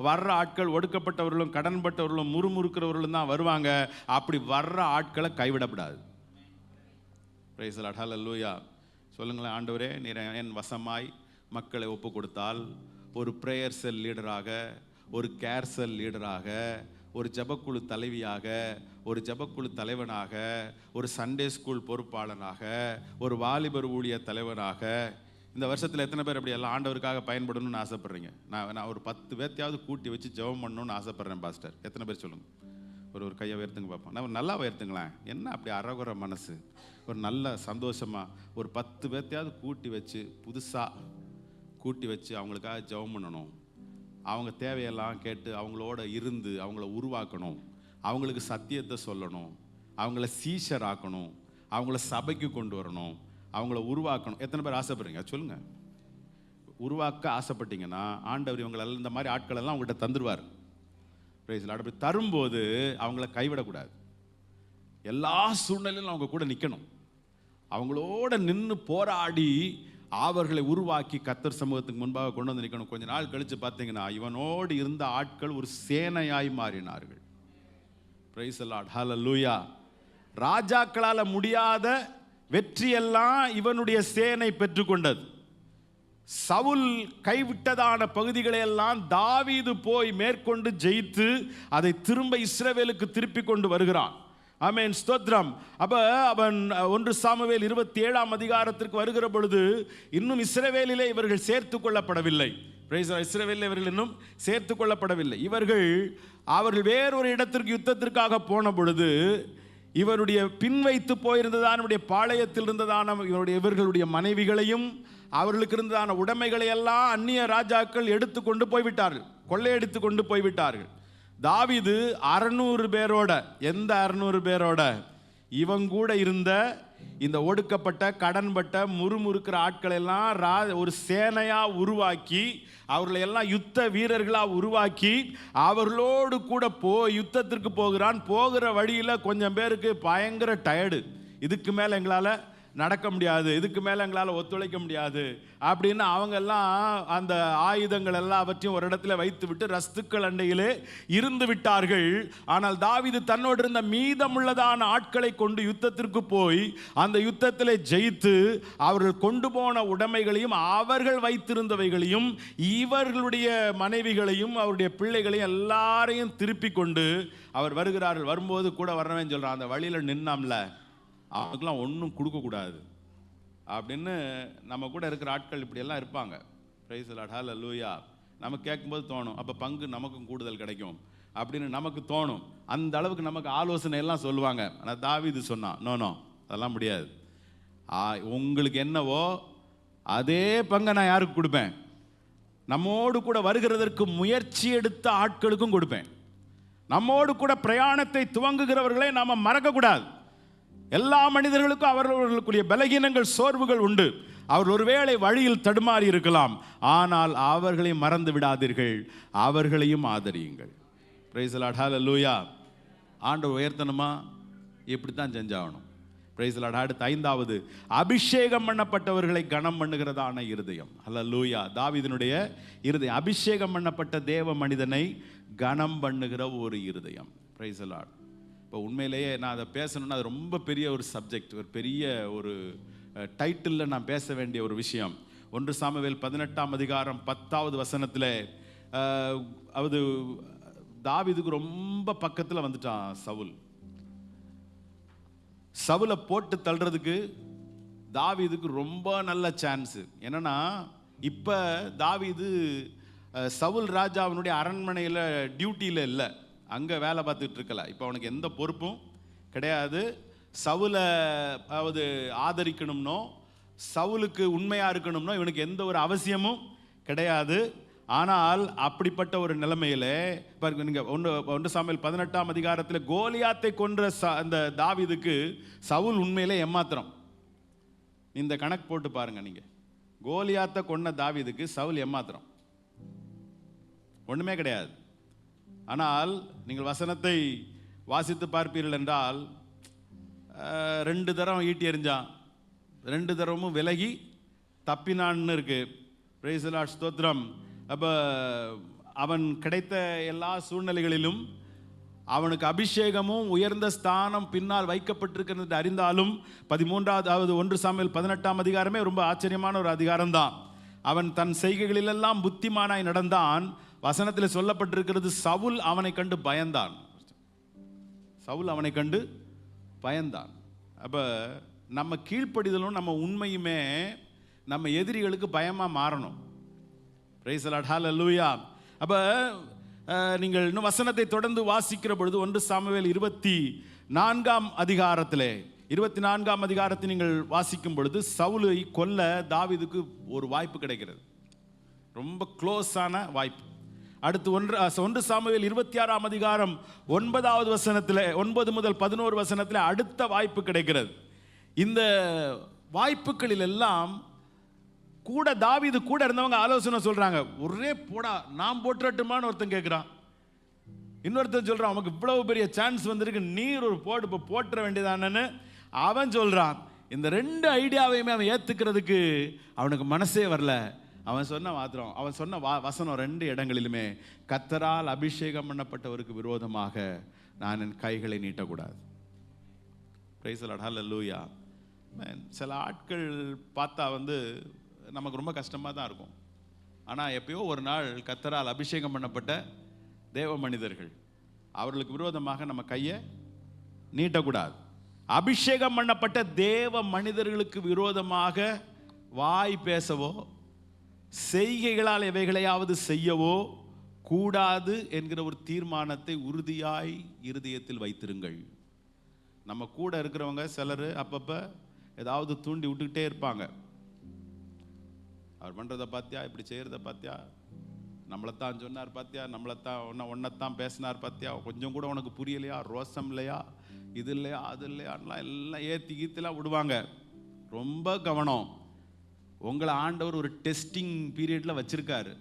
வர்ற ஆட்கள் ஒடுக்கப்பட்டவர்களும் கடன்பட்டவர்களும் முறுமுறுக்கிறவர்களும் தான் வருவாங்க. அப்படி வர்ற ஆட்களை கைவிடப்படாது. Price the lord. ஹல்லேலூயா. சொல்லுங்களேன், ஆண்டவரே நீர் என் வசமாய் மக்களை ஒப்பு கொடுத்தால் ஒரு ப்ரேயர் செல் லீடராக, ஒரு கேர் செல் லீடராக, ஒரு ஜபக்குழு தலைவியாக, ஒரு ஜபக்குழு தலைவனாக, ஒரு சண்டே ஸ்கூல் பொறுப்பாளனாக, ஒரு வாலிபர் ஊழிய தலைவனாக, இந்த வருஷத்தில் எத்தனை பேர் அப்படி எல்லாம் ஆண்டவருக்காக பயன்படணும்னு ஆசைப்படுறீங்க? நான் ஒரு 10 பேர்த்தையாவது கூட்டி வச்சு ஜெபம் பண்ணணும்னு ஆசைப்படுறேன் பாஸ்டர். எத்தனை பேர் சொல்லுங்க? ஒரு கையை உயர்த்துங்க பார்ப்போம். நான் நல்லா உயர்த்துங்களேன். என்ன அப்படி அறகுற மனசு, ஒரு நல்ல சந்தோஷமாக ஒரு 10 பேர்த்தையாவது கூட்டி வச்சு புதுசாக கூட்டி வச்சு அவங்களுக்காக ஜெபம் பண்ணணும். அவங்க தேவையெல்லாம் கேட்டு அவங்களோட இருந்து அவங்கள உருவாக்கணும், அவங்களுக்கு சத்தியத்தை சொல்லணும், அவங்கள சீஷர் ஆக்கணும், அவங்கள சபைக்கு கொண்டு வரணும், அவங்கள உருவாக்கணும். எத்தனை பேர் ஆசைப்படுறீங்க சொல்லுங்க? உருவாக்க ஆசைப்பட்டீங்கன்னா ஆண்டவர் இவங்களெல்லாம் இந்த மாதிரி ஆட்கள் எல்லாம் அவங்கள்ட்ட தந்துடுவார். Price the Lord. அப்படி தரும்போது அவங்கள கைவிடக்கூடாது. எல்லா சூழ்நிலையிலும் அவங்க கூட நிற்கணும். அவங்களோட நின்று போராடி அவர்களை உருவாக்கி கர்த்தர் சமூகத்துக்கு முன்பாக கொண்டு வந்து நிற்கணும். கொஞ்ச நாள் கழிச்சு பார்த்தீங்கன்னா இவனோடு இருந்த ஆட்கள் ஒரு சேனையாய் மாறினார்கள். Price the lord. ஹல்லேலூயா. ராஜாக்களால் முடியாத வெற்றியெல்லாம் இவனுடைய சேனை பெற்றுக்கொண்டது. சவுல் கைவிட்டதான பகுதிகளை எல்லாம் தாவீது போய் மேற்கொண்டு ஜெயித்து அதை திரும்ப இஸ்ரவேலுக்கு திருப்பி கொண்டு வருகிறான். ஆமென், ஸ்தோத்திரம். அப்ப அவன் 1 சாமுவேல் 27ஆம் அதிகாரத்திற்கு வருகிற பொழுது இன்னும் இஸ்ரவேலிலே இவர்கள் சேர்த்து கொள்ளப்படவில்லை. இஸ்ரவேலில் இவர்கள் இன்னும் சேர்த்து கொள்ளப்படவில்லை. அவர்கள் வேறொரு இடத்திற்கு யுத்தத்திற்காக போன பொழுது இவருடைய பின்வைத்து போயிருந்ததான பாளையத்தில் இருந்ததான இவர்களுடைய மனைவிகளையும் அவர்களுக்கு இருந்ததான உடைமைகளை எல்லாம் அந்நிய ராஜாக்கள் எடுத்துக்கொண்டு போய்விட்டார்கள், கொள்ளையடித்து கொண்டு போய்விட்டார்கள். தாவீது 600 பேரோட, எந்த 600 பேரோட? இவங்க கூட இருந்த இந்த ஒடுக்கப்பட்ட கடன்பட்ட முறுமுறுக்கிற ஆட்களை எல்லாம் ஒரு சேனையா உருவாக்கி அவர்களை எல்லாம் யுத்த வீரர்களா உருவாக்கி அவர்களோடு கூட யுத்தத்திற்கு போகிறான். போகிற வழியில கொஞ்சம் பேருக்கு பயங்கர டயர்டு, இதுக்கு மேல எங்களால நடக்க முடியாது, இதுக்கு மேல எங்களால் ஒத்துழைக்க முடியாது அப்படின்னு அவங்க எல்லாம் அந்த ஆயுதங்கள் எல்லாவற்றையும் ஒரு இடத்துல வைத்து விட்டு ரஸ்துக்கள் அண்டையிலே இருந்து விட்டார்கள். ஆனால் தாவீது தன்னோடு இருந்த மீதமுள்ளதான ஆட்களை கொண்டு யுத்தத்திற்கு போய் அந்த யுத்தத்திலே ஜெயித்து அவர்கள் கொண்டு போன உடைமைகளையும் அவர்கள் வைத்திருந்தவைகளையும் இவர்களுடைய மனைவிகளையும் அவருடைய பிள்ளைகளையும் எல்லாரையும் திருப்பி கொண்டு அவர் வருகிறார்கள். வரும்போது கூட வர்றவன் சொல்றான், அந்த வழியில நின்னாம்ல அவங்களுக்குலாம் ஒன்றும் கொடுக்கக்கூடாது அப்படின்னு. நம்ம கூட இருக்கிற ஆட்கள் இப்படியெல்லாம் இருப்பாங்க. Praise the lord. ஹல்லேலூயா. நம்ம கேட்கும்போது தோணும், அப்போ பங்கு நமக்கும் கூடுதல் கிடைக்கும் அப்படின்னு நமக்கு தோணும். அந்த அளவுக்கு நமக்கு ஆலோசனை எல்லாம் சொல்லுவாங்க. ஆனால் தாவீது சொன்னான், நோ அதெல்லாம் முடியாது. உங்களுக்கு என்னவோ அதே பங்கை நான் யாருக்கு கொடுப்பேன்? நம்மோடு கூட வருகிறதற்கு முயற்சி எடுத்த ஆட்களுக்கும் கொடுப்பேன். நம்மோடு கூட பிரயாணத்தை துவங்குகிறவர்களை நாம் மறக்கக்கூடாது. எல்லா மனிதர்களுக்கும் அவர்களுக்குரிய பலகீனங்கள், சோர்வுகள் உண்டு. அவர்கள் ஒருவேளை வழியில் தடுமாறி இருக்கலாம், ஆனால் அவர்களை மறந்து விடாதீர்கள், அவர்களையும் ஆதரியுங்கள். பிரைஸ் தி லார்ட், ஹல்லேலூயா. ஆண்டவர் உயர்த்தணுமா, இப்படி தான் செஞ்சாகணும். Praise the lord. அடுத்து 5வது, அபிஷேகம் பண்ணப்பட்டவர்களை கனம் பண்ணுகிறதான இருதயம். ஹல்லேலூயா. தாவீதினுடைய இருதயம் அபிஷேகம் பண்ணப்பட்ட தேவ மனிதனை கனம் பண்ணுகிற ஒரு இருதயம். Price the Lord. இப்போ உண்மையிலேயே நான் அதை பேசணும்னா அது ரொம்ப பெரிய ஒரு சப்ஜெக்ட், ஒரு பெரிய ஒரு டைட்டிலில் நான் பேச வேண்டிய ஒரு விஷயம். 1 சாமுவேல் 18ஆம் அதிகாரம் 10வது வசனத்தில் அது தாவீதுக்கு ரொம்ப பக்கத்தில் வந்துட்டான் சவுல். சவுலை போட்டு தள்ளுறதுக்கு தாவீதுக்கு ரொம்ப நல்ல சான்ஸ். என்னன்னா இப்போ தாவீது சவுல் ராஜாவினுடைய அரண்மனையில் டியூட்டியில் இல்லை, அங்கே வேலை பார்த்துட்டு இருக்கல. இப்போ அவனுக்கு எந்த பொறுப்பும் கிடையாது. சவுலை ஆதரிக்கணும்னோ சவுலுக்கு உண்மையாக இருக்கணும்னோ இவனுக்கு எந்த ஒரு அவசியமும் கிடையாது. ஆனால் அப்படிப்பட்ட ஒரு நிலைமையில் பாருங்க, நீங்கள் 1 சாமுவேல் 18ஆம் அதிகாரத்தில் கோலியாத்தை கொன்ற அந்த தாவீதுக்கு சவுல் உண்மையிலே ஏமாத்திரம். இந்த கணக்கு போட்டு பாருங்க, நீங்கள் கோலியாத்தை கொன்ன தாவீதுக்கு சவுல் ஏமாத்திரம், ஒன்றுமே கிடையாது. ஆனால் நீங்கள் வசனத்தை வாசித்து பார்ப்பீர்கள் என்றால் 2 தரம் ஈட்டி எறிஞ்சான், 2 தரமும் விலகி தப்பினான்னு இருக்கு. பிரைஸ் தி லார்ட், ஸ்தோத்திரம். அப்போ அவன் கிடைத்த எல்லா சூழ்நிலைகளிலும் அவனுக்கு அபிஷேகமும் உயர்ந்த ஸ்தானம் பின்னால் வைக்கப்பட்டிருக்கிறது அறிந்தாலும் 13வது 1 சாமுவேல் 18ஆம் அதிகாரமே ரொம்ப ஆச்சரியமான ஒரு அதிகாரம்தான். அவன் தன் செய்கைகளிலெல்லாம் புத்திமானாய் நடந்தான். வசனத்தில் சொல்லப்பட்டிருக்கிறது, சவுல் அவனை கண்டு பயந்தான். சவுல் அவனை கண்டு பயந்தான். அப்போ நம்ம கீழ்ப்படிதலும் நம்ம உண்மையுமே நம்ம எதிரிகளுக்கு பயமாக மாறணும். பிரைஸ் தி லார்ட், ஹல்லேலூயா. அப்போ நீங்கள் இன்னும் வசனத்தை தொடர்ந்து வாசிக்கிற பொழுது 1 சாமுவேல் 24ஆம் அதிகாரத்தில் 24ஆம் அதிகாரத்தை நீங்கள் வாசிக்கும் பொழுது சவுலை கொல்ல தாவீதுக்கு ஒரு வாய்ப்பு கிடைக்கிறது, ரொம்ப க்ளோஸான வாய்ப்பு. அடுத்து 1 சாமுவேல் 26ஆம் அதிகாரம் 9வது வசனத்தில் 9 முதல் 11 வசனத்தில் அடுத்த வாய்ப்பு கிடைக்கிறது. இந்த வாய்ப்புகளில் எல்லாம் கூட தாவீது கூட இருந்தவங்க ஆலோசனை சொல்றாங்க, ஒரே போடா நான் போட்டுறட்டுமான்னு ஒருத்தன் கேட்குறான். இன்னொருத்தன் சொல்றான், அவனுக்கு இவ்வளவு பெரிய சான்ஸ் வந்திருக்கு, நீர் ஒரு போடு இப்போ போட்டுற வேண்டியதானன்னு அவன் சொல்றான். இந்த 2 ஐடியாவையுமே அவன் ஏத்துக்கிறதுக்கு அவனுக்கு மனசே வரல. அவன் சொன்ன வசனம் 2 இடங்களிலுமே, கர்த்தரால் அபிஷேகம் பண்ணப்பட்டவருக்கு விரோதமாக நான் என் கைகளை நீட்டக்கூடாது. பிரைஸ் தி லார்ட், ஹல்லேலூயா. சில ஆட்கள் பார்த்தா நமக்கு ரொம்ப கஷ்டமாக தான் இருக்கும். ஆனால் எப்பயோ ஒரு நாள் கர்த்தரால் அபிஷேகம் பண்ணப்பட்ட தேவ மனிதர்கள், அவர்களுக்கு விரோதமாக நம்ம கையை நீட்டக்கூடாது. அபிஷேகம் பண்ணப்பட்ட தேவ மனிதர்களுக்கு விரோதமாக வாய் பேசவோ செய்கைகளால் எவைகளையாவது செய்யவோ கூடாது என்கிற ஒரு தீர்மானத்தை உறுதியாய் இருதயத்தில் வைத்திருங்கள். நம்ம கூட இருக்கிறவங்க சிலர் அப்பப்போ ஏதாவது தூண்டி விட்டுக்கிட்டே இருப்பாங்க. அவர் பண்ணுறதை பார்த்தியா, இப்படி செய்கிறத பார்த்தியா, நம்மளைத்தான் சொன்னார் பார்த்தியா, ஒன்றைத்தான் பேசினார் பார்த்தியா, கொஞ்சம் கூட உனக்கு புரியலையா, ரோசம் இல்லையா, இது இல்லையா, அது இல்லையான்லாம் எல்லாம் ஏற்றி கீர்த்திலாம் விடுவாங்க. ரொம்ப கவனம். உங்களை ஆண்டவர் ஒரு டெஸ்டிங் பீரியடில் வச்சுருக்காரு,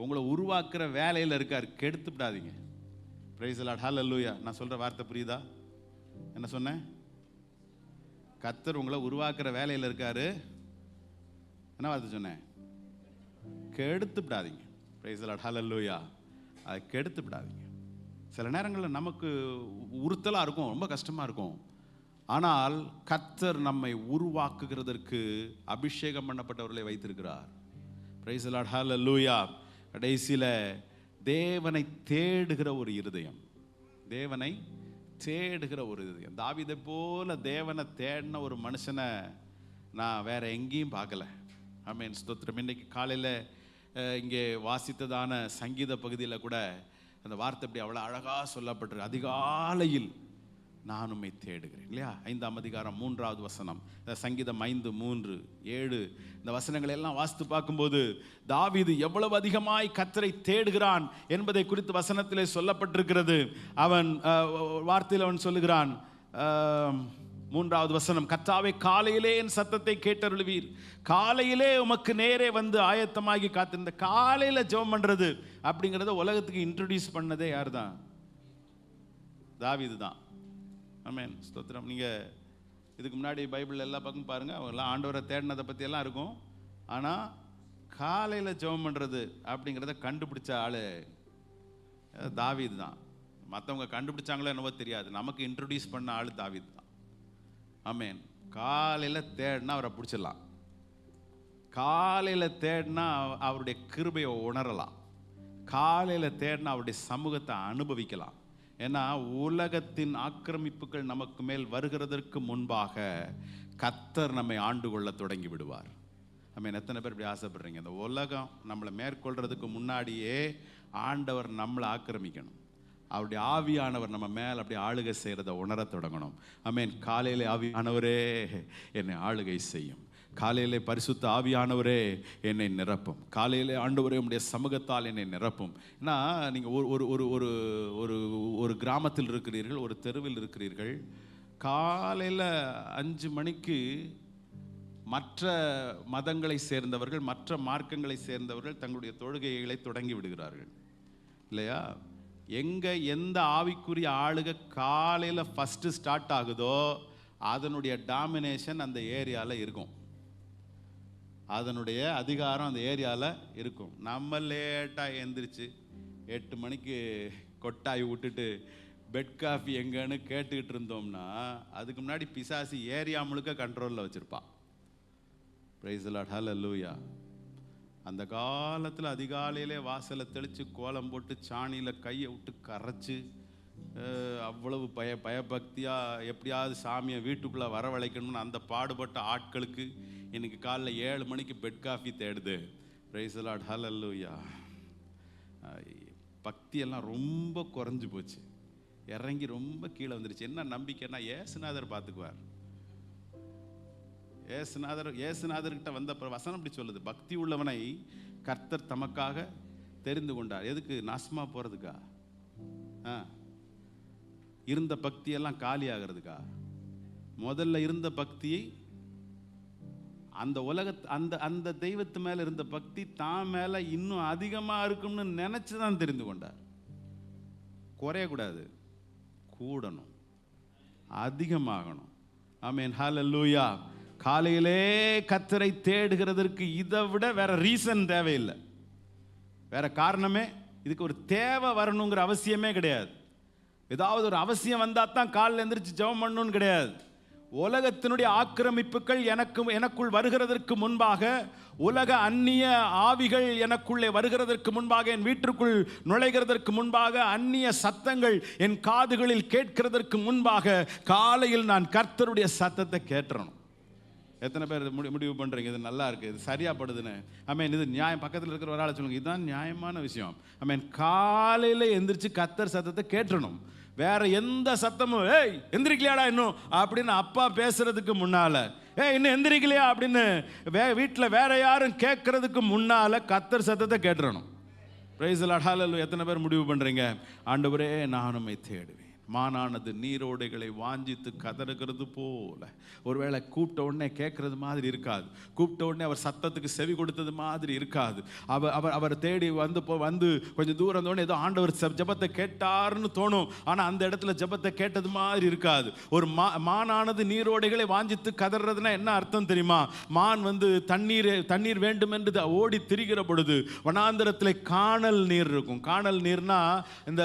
உங்களை உருவாக்குற வேலையில் இருக்கார், கெடுத்து விடாதீங்க. பிரைஸ் தி லார்ட், ஹல்லேலூயா. நான் சொல்கிற வார்த்தை புரியுதா? என்ன சொன்னேன்? கர்த்தர் உங்களை உருவாக்குற வேலையில் இருக்காரு. என்ன வார்த்தை சொன்னேன்? கெடுத்து விடாதீங்க. பிரைஸ் தி லார்ட், ஹல்லேலூயா. அதை கெடுத்து விடாதீங்க. சில நேரங்களில் நமக்கு உறுத்தலாக இருக்கும், ரொம்ப கஷ்டமாக இருக்கும். ஆனால் கர்த்தர் நம்மை உருவாக்குகிறதற்கு அபிஷேகம் பண்ணப்பட்டவர்களை வைத்திருக்கிறார். பிரைஸ் தி லார்ட், ஹல்லேலூயா. கடைசியில் தேவனை தேடுகிற ஒரு இருதயம், தேவனை தேடுகிற ஒரு இருதயம். தாவீதை போல தேவனை தேடின ஒரு மனுஷனை நான் வேற எங்கேயும் பார்க்கல. ஆமென், ஸ்தோத்திரம். இன்னைக்கு காலையில் இங்கே வாசித்ததான சங்கீத பகுதியில் கூட அந்த வார்த்தை அப்படி அவ்வளோ அழகாக சொல்லப்பட்டிருக்கு. அதிகாலையில் நான் உம்மை தேடுகிறேன், இல்லையா? 5ஆம் அதிகாரம் 3வது வசனம், சங்கீதம் 5, 3, 7 இந்த வசனங்களை எல்லாம் வாசித்து பார்க்கும்போது தாவீது எவ்வளவு அதிகமாய் கர்த்தரை தேடுகிறான் என்பதை குறித்து வசனத்திலே சொல்லப்பட்டிருக்கிறது. அவன் வார்த்தையில் அவன் சொல்லுகிறான், 3வது வசனம், கர்த்தாவே காலையிலே என் சத்தத்தை கேட்டருளுவீர், காலையிலே உமக்கு நேரே வந்து ஆயத்தமாகி காத்திருந்த. காலையில ஜெபம் பண்றது அப்படிங்கறத உலகத்துக்கு இன்ட்ரோடியூஸ் பண்ணதே யார் தான்? தாவீது தான். ஆமென், ஸ்தோத்திரம். நீங்க இதுக்கு முன்னாடி பைபிள் எல்லா பக்கம் பாருங்க, அவங்கெல்லாம் ஆண்டவரை தேடினதை பத்தி எல்லாம் இருக்கும். ஆனா காலையில ஜெபம் பண்றது அப்படிங்கறத கண்டுபிடிச்ச ஆளு தாவீது தான். மற்றவங்க கண்டுபிடிச்சாங்களோ என்னவோ தெரியாது, நமக்கு இன்ட்ரோடியூஸ் பண்ண ஆளு தாவீது தான். ஆமென். காலையில தேடினா அவரை பிடிச்சிடலாம், காலையில தேடினா அவருடைய கிருபையை உணரலாம், காலையில தேடினா அவருடைய சமூகத்தை அனுபவிக்கலாம். ஏன்னா உலகத்தின் ஆக்கிரமிப்புகள் நமக்கு மேல் வருகிறதற்கு முன்பாக கர்த்தர் நம்மை ஆண்டு கொள்ள தொடங்கி விடுவார். ஆமென். எத்தனை பேர் இப்படி ஆசைப்படுறீங்க? இந்த உலகம் நம்மளை மேற்கொள்றதுக்கு முன்னாடியே ஆண்டவர் நம்மளை ஆக்கிரமிக்கணும், அவருடைய ஆவியானவர் நம்ம மேல் அப்படி ஆளுகை செய்கிறத உணர தொடங்கணும். ஆமென். காலையிலே ஆவியானவரே என்னை ஆளுகை செய்யும், காலையிலே பரிசுத்த ஆவியானவரே என்னை நிரப்பும், காலையிலே ஆண்டவரே உம்முடைய சமூகத்தால் என்னை நிரப்பும். ஏன்னா நீங்கள் ஒரு ஒரு ஒரு ஒரு ஒரு கிராமத்தில் இருக்கிறீர்கள், ஒரு தெருவில் இருக்கிறீர்கள். காலையில் 5 மணிக்கு மற்ற மதங்களை சேர்ந்தவர்கள், மற்ற மார்க்கங்களை சேர்ந்தவர்கள் தங்களுடைய தொழுகைகளை தொடங்கி விடுகிறார்கள் இல்லையா? எந்த ஆவிக்குரிய ஆளுகை காலையில் ஃபஸ்ட்டு ஸ்டார்ட் ஆகுதோ அதனுடைய டாமினேஷன் அந்த ஏரியாவில் இருக்கும், அதனுடைய அதிகாரம் அந்த ஏரியாவில் இருக்கும். நம்ம லேட்டாக எழுந்திரிச்சு 8 மணிக்கு கொட்டாய் விட்டுட்டு பெட் காஃபி எங்கன்னு கேட்டுக்கிட்டு இருந்தோம்னா அதுக்கு முன்னாடி பிசாசி ஏரியா முழுக்க கண்ட்ரோலில் வச்சுருப்பான். பிரைஸ் தி லார்ட், ஹல்லேலூயா. அந்த காலத்தில் அதிகாலையிலே வாசலை தெளித்து கோலம் போட்டு சாணியில் கையை விட்டு கரைச்சி அவ்வளவு பயபக்தியாக எப்படியாவது சாமியை வீட்டுக்குள்ளே வரவழைக்கணும்னு அந்த பாடுபட்ட ஆட்களுக்கு இன்னைக்கு காலைல 7 மணிக்கு பெட் காஃபி தேடுது. பிரைஸ் தி லார்ட், ஹல்லேலூயா. பக்தியெல்லாம் ரொம்ப குறைஞ்சி போச்சு, இறங்கி ரொம்ப கீழே வந்துருச்சு. என்ன நம்பிக்கைன்னா ஏசுநாதர் பார்த்துக்குவார். ஏசுநாதர்கிட்ட வந்த வசனம் இப்படி சொல்லுது, பக்தி உள்ளவனை கர்த்தர் தமக்காக தெரிந்து கொண்டார். எதுக்கு? நாசமா போறதுக்கா? இருந்த பக்தியெல்லாம் காலி ஆகிறதுக்கா? முதல்ல இருந்த பக்தியை அந்த அந்த தெய்வத்து மேல இருந்த பக்தி தான் மேல இன்னும் அதிகமா இருக்கும்னு நினைச்சுதான் தெரிந்து கொண்டார். குறையக்கூடாது, கூடணும், அதிகமாகணும். ஆமென், ஹல்லேலூயா. காலையிலே கர்த்தரை தேடுகிறதற்கு இதை விட வேற ரீசன் தேவையில்லை, வேற காரணமே இதுக்கு ஒரு தேவை வரணுங்கிற அவசியமே கிடையாது. ஏதாவது ஒரு அவசியம் வந்தால் தான் காலையில் எந்திரிச்சு ஜெபம் பண்ணணும்னு கிடையாது. உலகத்தினுடைய ஆக்கிரமிப்புகள் எனக்குள் வருகிறதற்கு முன்பாக, உலக அந்நிய ஆவிகள் எனக்குள்ளே வருகிறதற்கு முன்பாக, என் வீட்டிற்குள் நுழைகிறதற்கு முன்பாக, அந்நிய சத்தங்கள் என் காதுகளில் கேட்கிறதற்கு முன்பாக காலையில் நான் கர்த்தருடைய சத்தத்தை கேட்டுறணும். எத்தனை பேர் முடிவு பண்ணுறீங்க இது நல்லா இருக்குது, இது சரியா படுதுன்னு? ஆமென். இது நியாயம். பக்கத்தில் இருக்கிற ஒரு ஆளை சொல்லுங்க, இதுதான் நியாயமான விஷயம். ஆமென். காலையில் எந்திரிச்சு கர்த்தர் சத்தத்தை கேட்டுறணும். வேற எந்த சத்தமும் ஏய் எந்திரிக்கலையாடா இன்னும் அப்படின்னு அப்பா பேசுறதுக்கு முன்னால, இன்னும் எந்திரிக்கலையா அப்படின்னு வீட்டில் வேற யாரும் கேட்கறதுக்கு முன்னால கர்த்தர் சத்தத்தை கேட்டுறணும். Price the lord, hallelujah. எத்தனை பேர் முடிவு பண்றீங்க, ஆண்டவரே நான் உம்மை தேடுவேன், மானானது நீரோடைகளை வாஞ்சித்து கதறுகிறது போல. ஒருவேளை கூப்பிட்ட உடனே கேட்கறது மாதிரி இருக்காது, கூப்பிட்ட உடனே அவர் சத்தத்துக்கு செவி கொடுத்தது மாதிரி இருக்காது. அவர் தேடி வந்து கொஞ்சம் தூரம் இருந்தோடனே ஏதோ ஆண்டவர் ஜெபத்தை கேட்டார்னு தோணும், ஆனால் அந்த இடத்துல ஜெபத்தை கேட்டது மாதிரி இருக்காது. ஒரு மானானது நீரோடைகளை வாஞ்சித்து கதறதுன்னா என்ன அர்த்தம் தெரியுமா? மான் தண்ணீர் வேண்டும் என்று ஓடி திரிகிற பொழுது வனாந்தரத்தில் காணல் நீர் இருக்கும். காணல் நீர்னா இந்த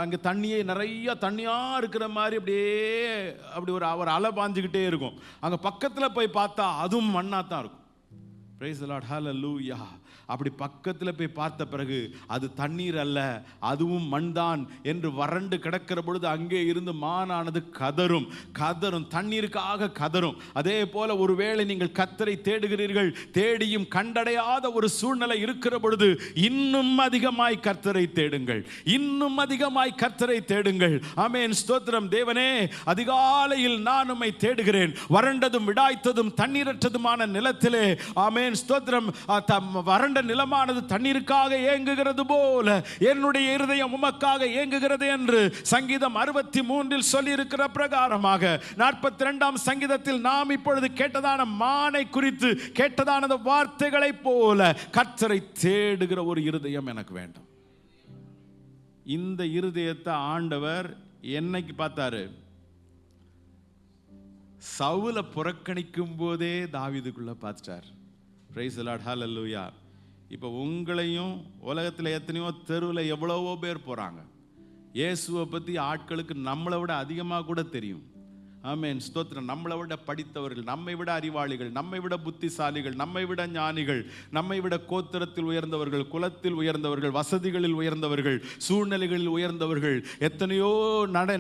அங்கே தண்ணியை நிறைய தண்ணியா இருக்கிற மாதிரி அப்படி ஒரு அலை பாஞ்சுக்கிட்டே இருக்கும். அங்க பக்கத்துல போய் பார்த்தா அதுவும் மண்ணா தான் இருக்கும். பிரைஸ் தி லார்ட், ஹல்லேலூயா. அப்படி பக்கத்தில் போய் பார்த்த பிறகு அது தண்ணீர் அல்ல, அதுவும் மண் தான் என்று வறண்டு கிடக்கிற பொழுது அங்கே இருந்து மானானது கதறும், தண்ணீருக்காக கதறும். அதே போல ஒருவேளை நீங்கள் கர்த்தரை தேடுகிறீர்கள், தேடியும் கண்டடையாத ஒரு சூழ்நிலை இருக்கிற பொழுது இன்னும் அதிகமாய் கர்த்தரை தேடுங்கள், இன்னும் அதிகமாய் கர்த்தரை தேடுங்கள். ஆமென், ஸ்தோத்திரம். தேவனே, அதிகாலையில் நான் உம்மை தேடுகிறேன், வறண்டதும் விடாய்த்ததும் தண்ணீரற்றதுமான நிலத்திலே ஆமென் ஆமென் ஸ்தோத்திரம். வறண்ட நிலமானது தண்ணீருக்காக ஏங்குகிறது போல என்னுடைய இருதயம் உமக்காக ஏங்குகிறது என்று சங்கீதம் 63 சொல்லி இருக்கிற பிரகாரமாக 42 சங்கீதத்தில் நாம் இப்பொழுது கேட்டதான மானை குறித்து கேட்டதான வார்த்தைகளை போல கர்த்தரை தேடுகிற ஒரு இருதயம் எனக்கு வேண்டும். இந்த இருதயத்தை ஆண்டவர் என்னைக்கு பார்த்தாரு? சவுலை புறக்கணிக்கும் போதே தாவீதுக்குள்ள பார்த்தார். பிரைஸ் தி லார்ட், ஹல்லேலூயா. இப்போ உங்களையும் உலகத்தில் எத்தனையோ தெருவில் எவ்வளவோ பேர் போகிறாங்க. இயேசுவை பற்றி ஆட்களுக்கு நம்மளை விட அதிகமாக கூட தெரியும். ஆமென் ஸ்தோத்திரம். நம்மளை விட படித்தவர்கள், நம்மை விட அறிவாளிகள், நம்மை விட புத்திசாலிகள், நம்மை விட ஞானிகள், நம்மை விட கோத்திரத்தில் உயர்ந்தவர்கள், குலத்தில் உயர்ந்தவர்கள், வசதிகளில் உயர்ந்தவர்கள், சூழ்நிலைகளில் உயர்ந்தவர்கள், எத்தனையோ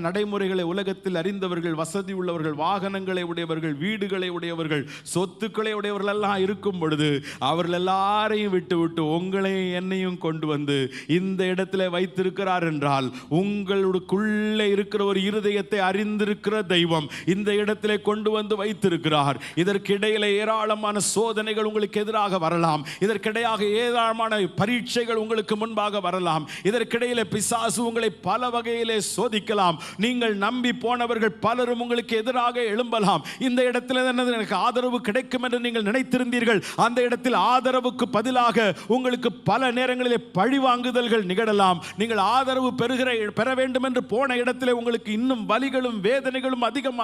நடைமுறைகளை உலகத்தில் அறிந்தவர்கள், வசதி உள்ளவர்கள், வாகனங்களை உடையவர்கள், வீடுகளை உடையவர்கள், சொத்துக்களை உடையவர்கள் எல்லாம் இருக்கும் பொழுது அவர்கள் எல்லாரையும் விட்டு விட்டு உங்களையும் என்னையும் கொண்டு வந்து இந்த இடத்துல வைத்திருக்கிறார் என்றால் உங்களுக்குள்ளே இருக்கிற ஒரு இருதயத்தை அறிந்திருக்கிற தெய்வம் இந்த இடத்திலே கொண்டு வந்து வைத்திருக்கிறார். இதற்கிடையில ஏராளமான சோதனைகள் உங்களுக்கு எதிராக வரலாம். இதற்கிடையாக ஏராளமான பரீட்சைகள் உங்களுக்கு முன்பாக வரலாம். இதற்கிடையில பிசாசு உங்களை பல வகையிலே சோதிக்கலாம். நீங்கள் நம்பி போனவர்கள் பலரும் உங்களுக்கு எதிராக எழும்பலாம். இந்த இடத்துல எனக்கு ஆதரவு கிடைக்கும் என்று நீங்கள் நினைத்திருந்தீர்கள். அந்த இடத்தில் ஆதரவுக்கு பதிலாக உங்களுக்கு பல நேரங்களிலே பழிவாங்குதல்கள் நிகழலாம். நீங்கள் ஆதரவு பெற வேண்டும் என்று போன இடத்திலே உங்களுக்கு இன்னும் வலிகளும் வேதனைகளும் அதிகமாகலாம்.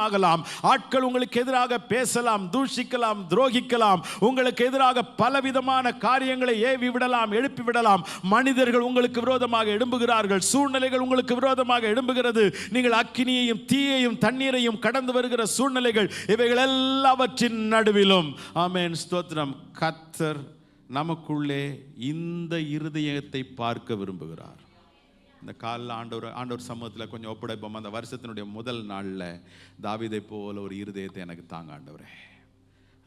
ஆட்கள் உங்களுக்கு எதிராக பேசலாம், தூஷிக்கலாம், துரோகிக்கலாம். உங்களுக்கு எதிராக பலவிதமான காரியங்களை ஏவி விடலாம், எழுப்பி விடலாம். மனிதர்கள் உங்களுக்கு விரோதமாக எழும்புகிறார்கள். சூழ்நிலைகள் உங்களுக்கு விரோதமாக எழும்புகிறது. நீங்கள் அக்கினியையும் தீயையும் தண்ணீரையும் கடந்து வருகிற சூழ்நிலைகள், இவைகள் எல்லாவற்றின் நடுவிலும் ஆமென் ஸ்தோத்திரம், கர்த்தர் நமக்குள்ளே இந்த இருதயத்தை பார்க்க விரும்புகிறார். இந்த காலில் ஆண்டவர் சமூகத்தில் கொஞ்சம் ஒப்படைப்போம். அந்த வருஷத்தினுடைய முதல் நாளில் தாவீதை போல ஒரு இருதயத்தை எனக்கு தாங்க ஆண்டவரே.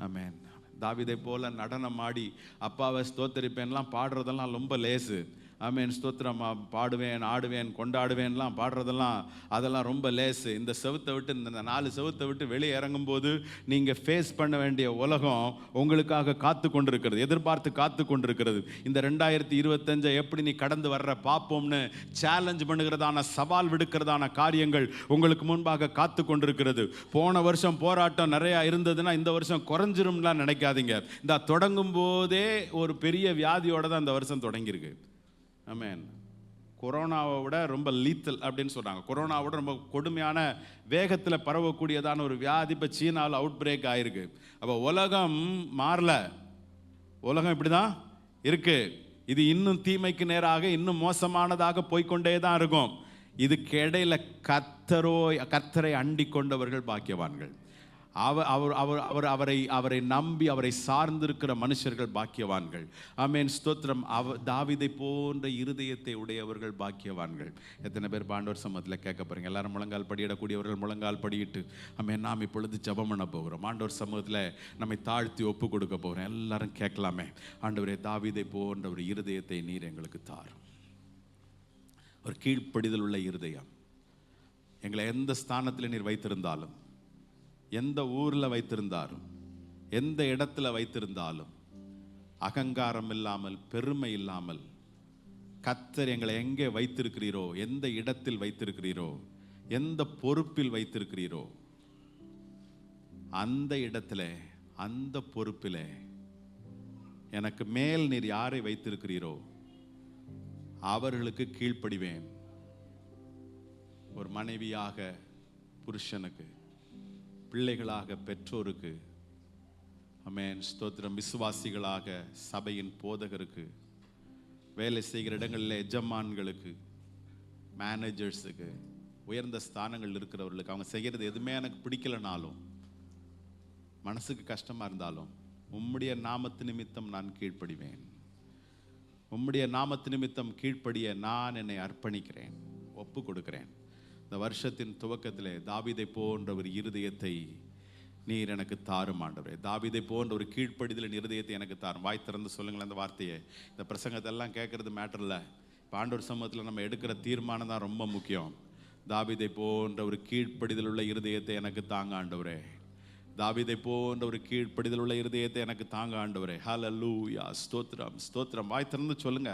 ஆமென். தாவீதை போல நடனம் ஆடி அப்பாவை ஸ்தோத்தரிப்பேன்லாம் பாடுறதெல்லாம் ரொம்ப லேசு. ஆமென் ஸ்தோத்திரம். பாடுவேன், ஆடுவேன், கொண்டாடுவேன்லாம் பாடுறதெல்லாம் அதெல்லாம் ரொம்ப லேசு. இந்த செவுத்தை விட்டு, இந்த 4 செவுத்தை விட்டு வெளியே இறங்கும்போது நீங்கள் ஃபேஸ் பண்ண வேண்டிய உலகம் உங்களுக்காக காத்து கொண்டிருக்கிறது, எதிர்பார்த்து காத்து கொண்டிருக்கிறது. இந்த 2025 எப்படி நீ கடந்து வர்ற பார்ப்போம்னு சேலஞ்ச் பண்ணுகிறதான, சவால் விடுக்கிறதான காரியங்கள் உங்களுக்கு முன்பாக காத்து கொண்டிருக்கிறது. போன வருஷம் போராட்டம் நிறையா இருந்ததுன்னா இந்த வருஷம் குறைஞ்சிரும்லாம் நினைக்காதீங்க. இந்த தொடங்கும் போதே ஒரு பெரிய வியாதியோட தான் இந்த வருஷம் தொடங்கியிருக்கு. ஆமென். கொரோனாவை விட ரொம்ப லீத்தல் அப்படின்னு சொல்கிறாங்க. கொரோனாவோட ரொம்ப கொடுமையான வேகத்தில் பரவக்கூடியதான ஒரு வியாதி இப்போ சீனாவில் அவுட் பிரேக் ஆகிருக்கு. அப்போ உலகம் மாறல, உலகம் இப்படி தான் இருக்கு. இது இன்னும் தீமைக்கு நேராக இன்னும் மோசமானதாக போய்கொண்டே தான் இருக்கும். இதுக்கு இடையில கர்த்தரை அண்டிக் கொண்டவர்கள் பாக்கியவான்கள். அவரை நம்பி அவரை சார்ந்திருக்கிற மனுஷர்கள் பாக்கியவான்கள். ஆமென் ஸ்தோத்திரம். தாவீதை போன்ற இருதயத்தை உடையவர்கள் பாக்கியவான்கள். எத்தனை பேர் ஆண்டவர் சமூகத்தில் கேட்க போறீங்க? எல்லாரும் முழங்கால் படியிடக்கூடியவர்கள் முழங்கால் படியிட்டு ஆமென். நாம் இப்பொழுது ஜெபம் பண்ண போகிறோம். ஆண்டவர் சமூகத்தில் நம்மை தாழ்த்தி ஒப்பு கொடுக்க போகிறோம். எல்லாரும் கேட்கலாமே. ஆண்டவரே, தாவீதை போன்ற ஒரு இருதயத்தை நீர் எங்களுக்கு தாரும். ஒரு கீழ்ப்படிதல் உள்ள இருதயம். எங்களை எந்த ஸ்தானத்தில் நீர் வைத்திருந்தாலும், எந்த ஊரில் வைத்திருந்தாலும், எந்த இடத்துல வைத்திருந்தாலும், அகங்காரம் இல்லாமல், பெருமை இல்லாமல், கர்த்தர் எங்களை எங்கே வைத்திருக்கிறீரோ, எந்த இடத்தில் வைத்திருக்கிறீரோ, எந்த பொறுப்பில் வைத்திருக்கிறீரோ, அந்த இடத்துல, அந்த பொறுப்பில் எனக்கு மேல் நீர் யாரை வைத்திருக்கிறீரோ அவர்களுக்கு கீழ்ப்படிவேன். ஒரு மனைவியாக புருஷனுக்கு, பிள்ளைகளாக பெற்றோருக்கு, ஆமென் ஸ்தோத்திரம், விசுவாசிகளாக சபையின் போதகருக்கு, வேலை செய்கிற இடங்களில் எஜமான்களுக்கு, மேனேஜர்ஸுக்கு, உயர்ந்த ஸ்தானங்கள் இருக்கிறவர்களுக்கு, அவங்க செய்கிறது எதுவுமே எனக்கு பிடிக்கலனாலும், மனசுக்கு கஷ்டமாக இருந்தாலும், உம்முடைய நாமத்து நிமித்தம் நான் கீழ்ப்படிவேன். உம்முடைய நாமத்து நிமித்தம் கீழ்ப்படிய நான் என்னை அர்ப்பணிக்கிறேன், ஒப்பு கொடுக்கிறேன். இந்த வருஷத்தின் துவக்கத்திலே தாவீதை போன்ற ஒரு இருதயத்தை நீர் எனக்கு தாரும் ஆண்டவரே. தாவீதை போன்ற ஒரு கீழ்ப்படிதலின் இருதயத்தை எனக்கு தாரும். வாய் திறந்து சொல்லுங்களேன் அந்த வார்த்தையை. இந்த பிரசங்கத்தெல்லாம் கேட்கறது மேட்டர் இல்லை. இப்போ ஆண்டவர் சமூகத்தில் நம்ம எடுக்கிற தீர்மானம் தான் ரொம்ப முக்கியம். தாவீதை போன்ற ஒரு கீழ்ப்படிதல் உள்ள இருதயத்தை எனக்கு தாங்க ஆண்டவரே. தாவீதை போன்ற ஒரு கீழ்ப்படிதல் உள்ள இருதயத்தை எனக்கு தாங்க ஆண்டவரே. ஹல்லேலூயா. ஸ்தோத்திரம் ஸ்தோத்திரம். வாய் திறந்து சொல்லுங்க.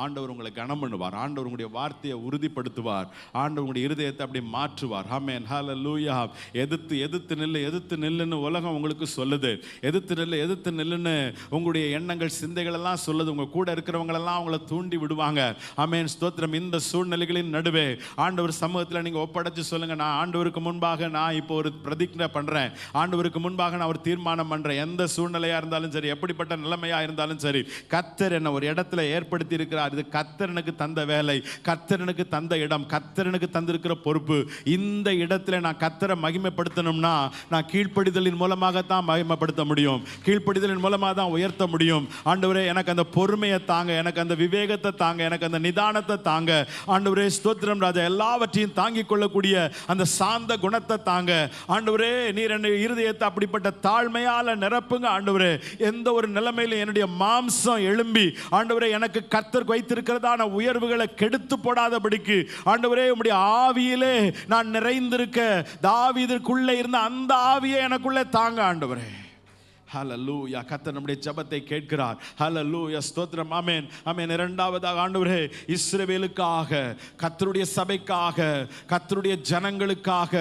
ஆண்டவர் உங்களை கனம் பண்ணுவார். ஆண்டவர் உங்களுடைய வார்த்தையை உறுதிப்படுத்துவார். ஆண்டவர் உங்களுடைய இருதயத்தை அப்படி மாற்றுவார். ஆமென். ஹல்லேலூயா. எதிர்த்து நில்லுன்னு உலகம் உங்களுக்கு சொல்லுது. எதிர்த்து நில்லுன்னு உங்களுடைய எண்ணங்கள் சிந்தைகள் எல்லாம் சொல்லுது. உங்க கூட இருக்கிறவங்க எல்லாம் உங்களை தூண்டி விடுவாங்க. ஆமென். ஸ்தோத்திரம். இந்த சூழ்நிலைகளின் நடுவே ஆண்டவர் சமூகத்தில் நீங்க ஒப்படைச்சு சொல்லுங்க, நான் ஆண்டவருக்கு முன்பாக நான் இப்போ ஒரு பிரதிஜ்ஞை பண்றேன். ஆண்டவருக்கு முன்பாக நான் ஒரு தீர்மானம் பண்றேன். எந்த சூழ்நிலையா இருந்தாலும் சரி, எப்படிப்பட்ட நிலைமையா இருந்தாலும் சரி, கர்த்தர் என்ன ஒரு இடத்துல ஏற்படுத்தி இருக்கிறார். இது கர்த்தர் எனக்கு தந்த வேலை, கர்த்தர் எனக்கு தந்த இடம், கர்த்தர் எனக்கு தந்திருக்கிற பொறுப்பு. இந்த இடத்துல நான் கர்த்தரை மகிமைப்படுத்தணும்னா நான் கீழ்ப்படிதலின் மூலமாக தான் மகிமைப்படுத்த முடியும். கீழ்ப்படிதலின் மூலமாக தான் உயர்த்த முடியும். ஆண்டவரே எனக்கு அந்த பொறுமையை தாங்க, எனக்கு அந்த விவேகத்தை தாங்க, எனக்கு அந்த நிதானத்தை தாங்க. ஆண்டவரே ஸ்தோத்திரம் ராஜா. எல்லாவற்றையும் தாங்கிக் கொள்ளக்கூடிய அந்த சாந்த குணத்தை தாங்க. ஆண்டவரே நீர் என்னுடைய இருதயத்தை அப்படிப்பட்ட தாழ்மையால நிரப்புங்க. ஆண்டவரே எந்த ஒரு நிலைமையில என்னுடைய மாம்சம் எழும்பி ஆண்டவரே எனக்கு கர்த்தர் வைத்திருக்கிறதான உயர்வுகளை கெடுத்து போடாதபடிக்கு ஆண்டவரே உம்முடைய ஆவியிலே நான் நிறைந்திருக்க தாவீதுக்குள்ளே இருந்த அந்த ஆவியை எனக்குள்ளே தாங்க ஆண்டவரே. ஹல்லேலூயா. கர்த்தர் நம்முடைய ஜெபத்தை கேட்கிறார். ஹல்லேலூயா. ஸ்தோத்திரம். ஆமென் ஆமென். இரண்டாவதாக ஆண்டவரே இஸ்ரவேலுக்காக, கர்த்தருடைய சபைக்காக, கர்த்தருடைய ஜனங்களுக்காக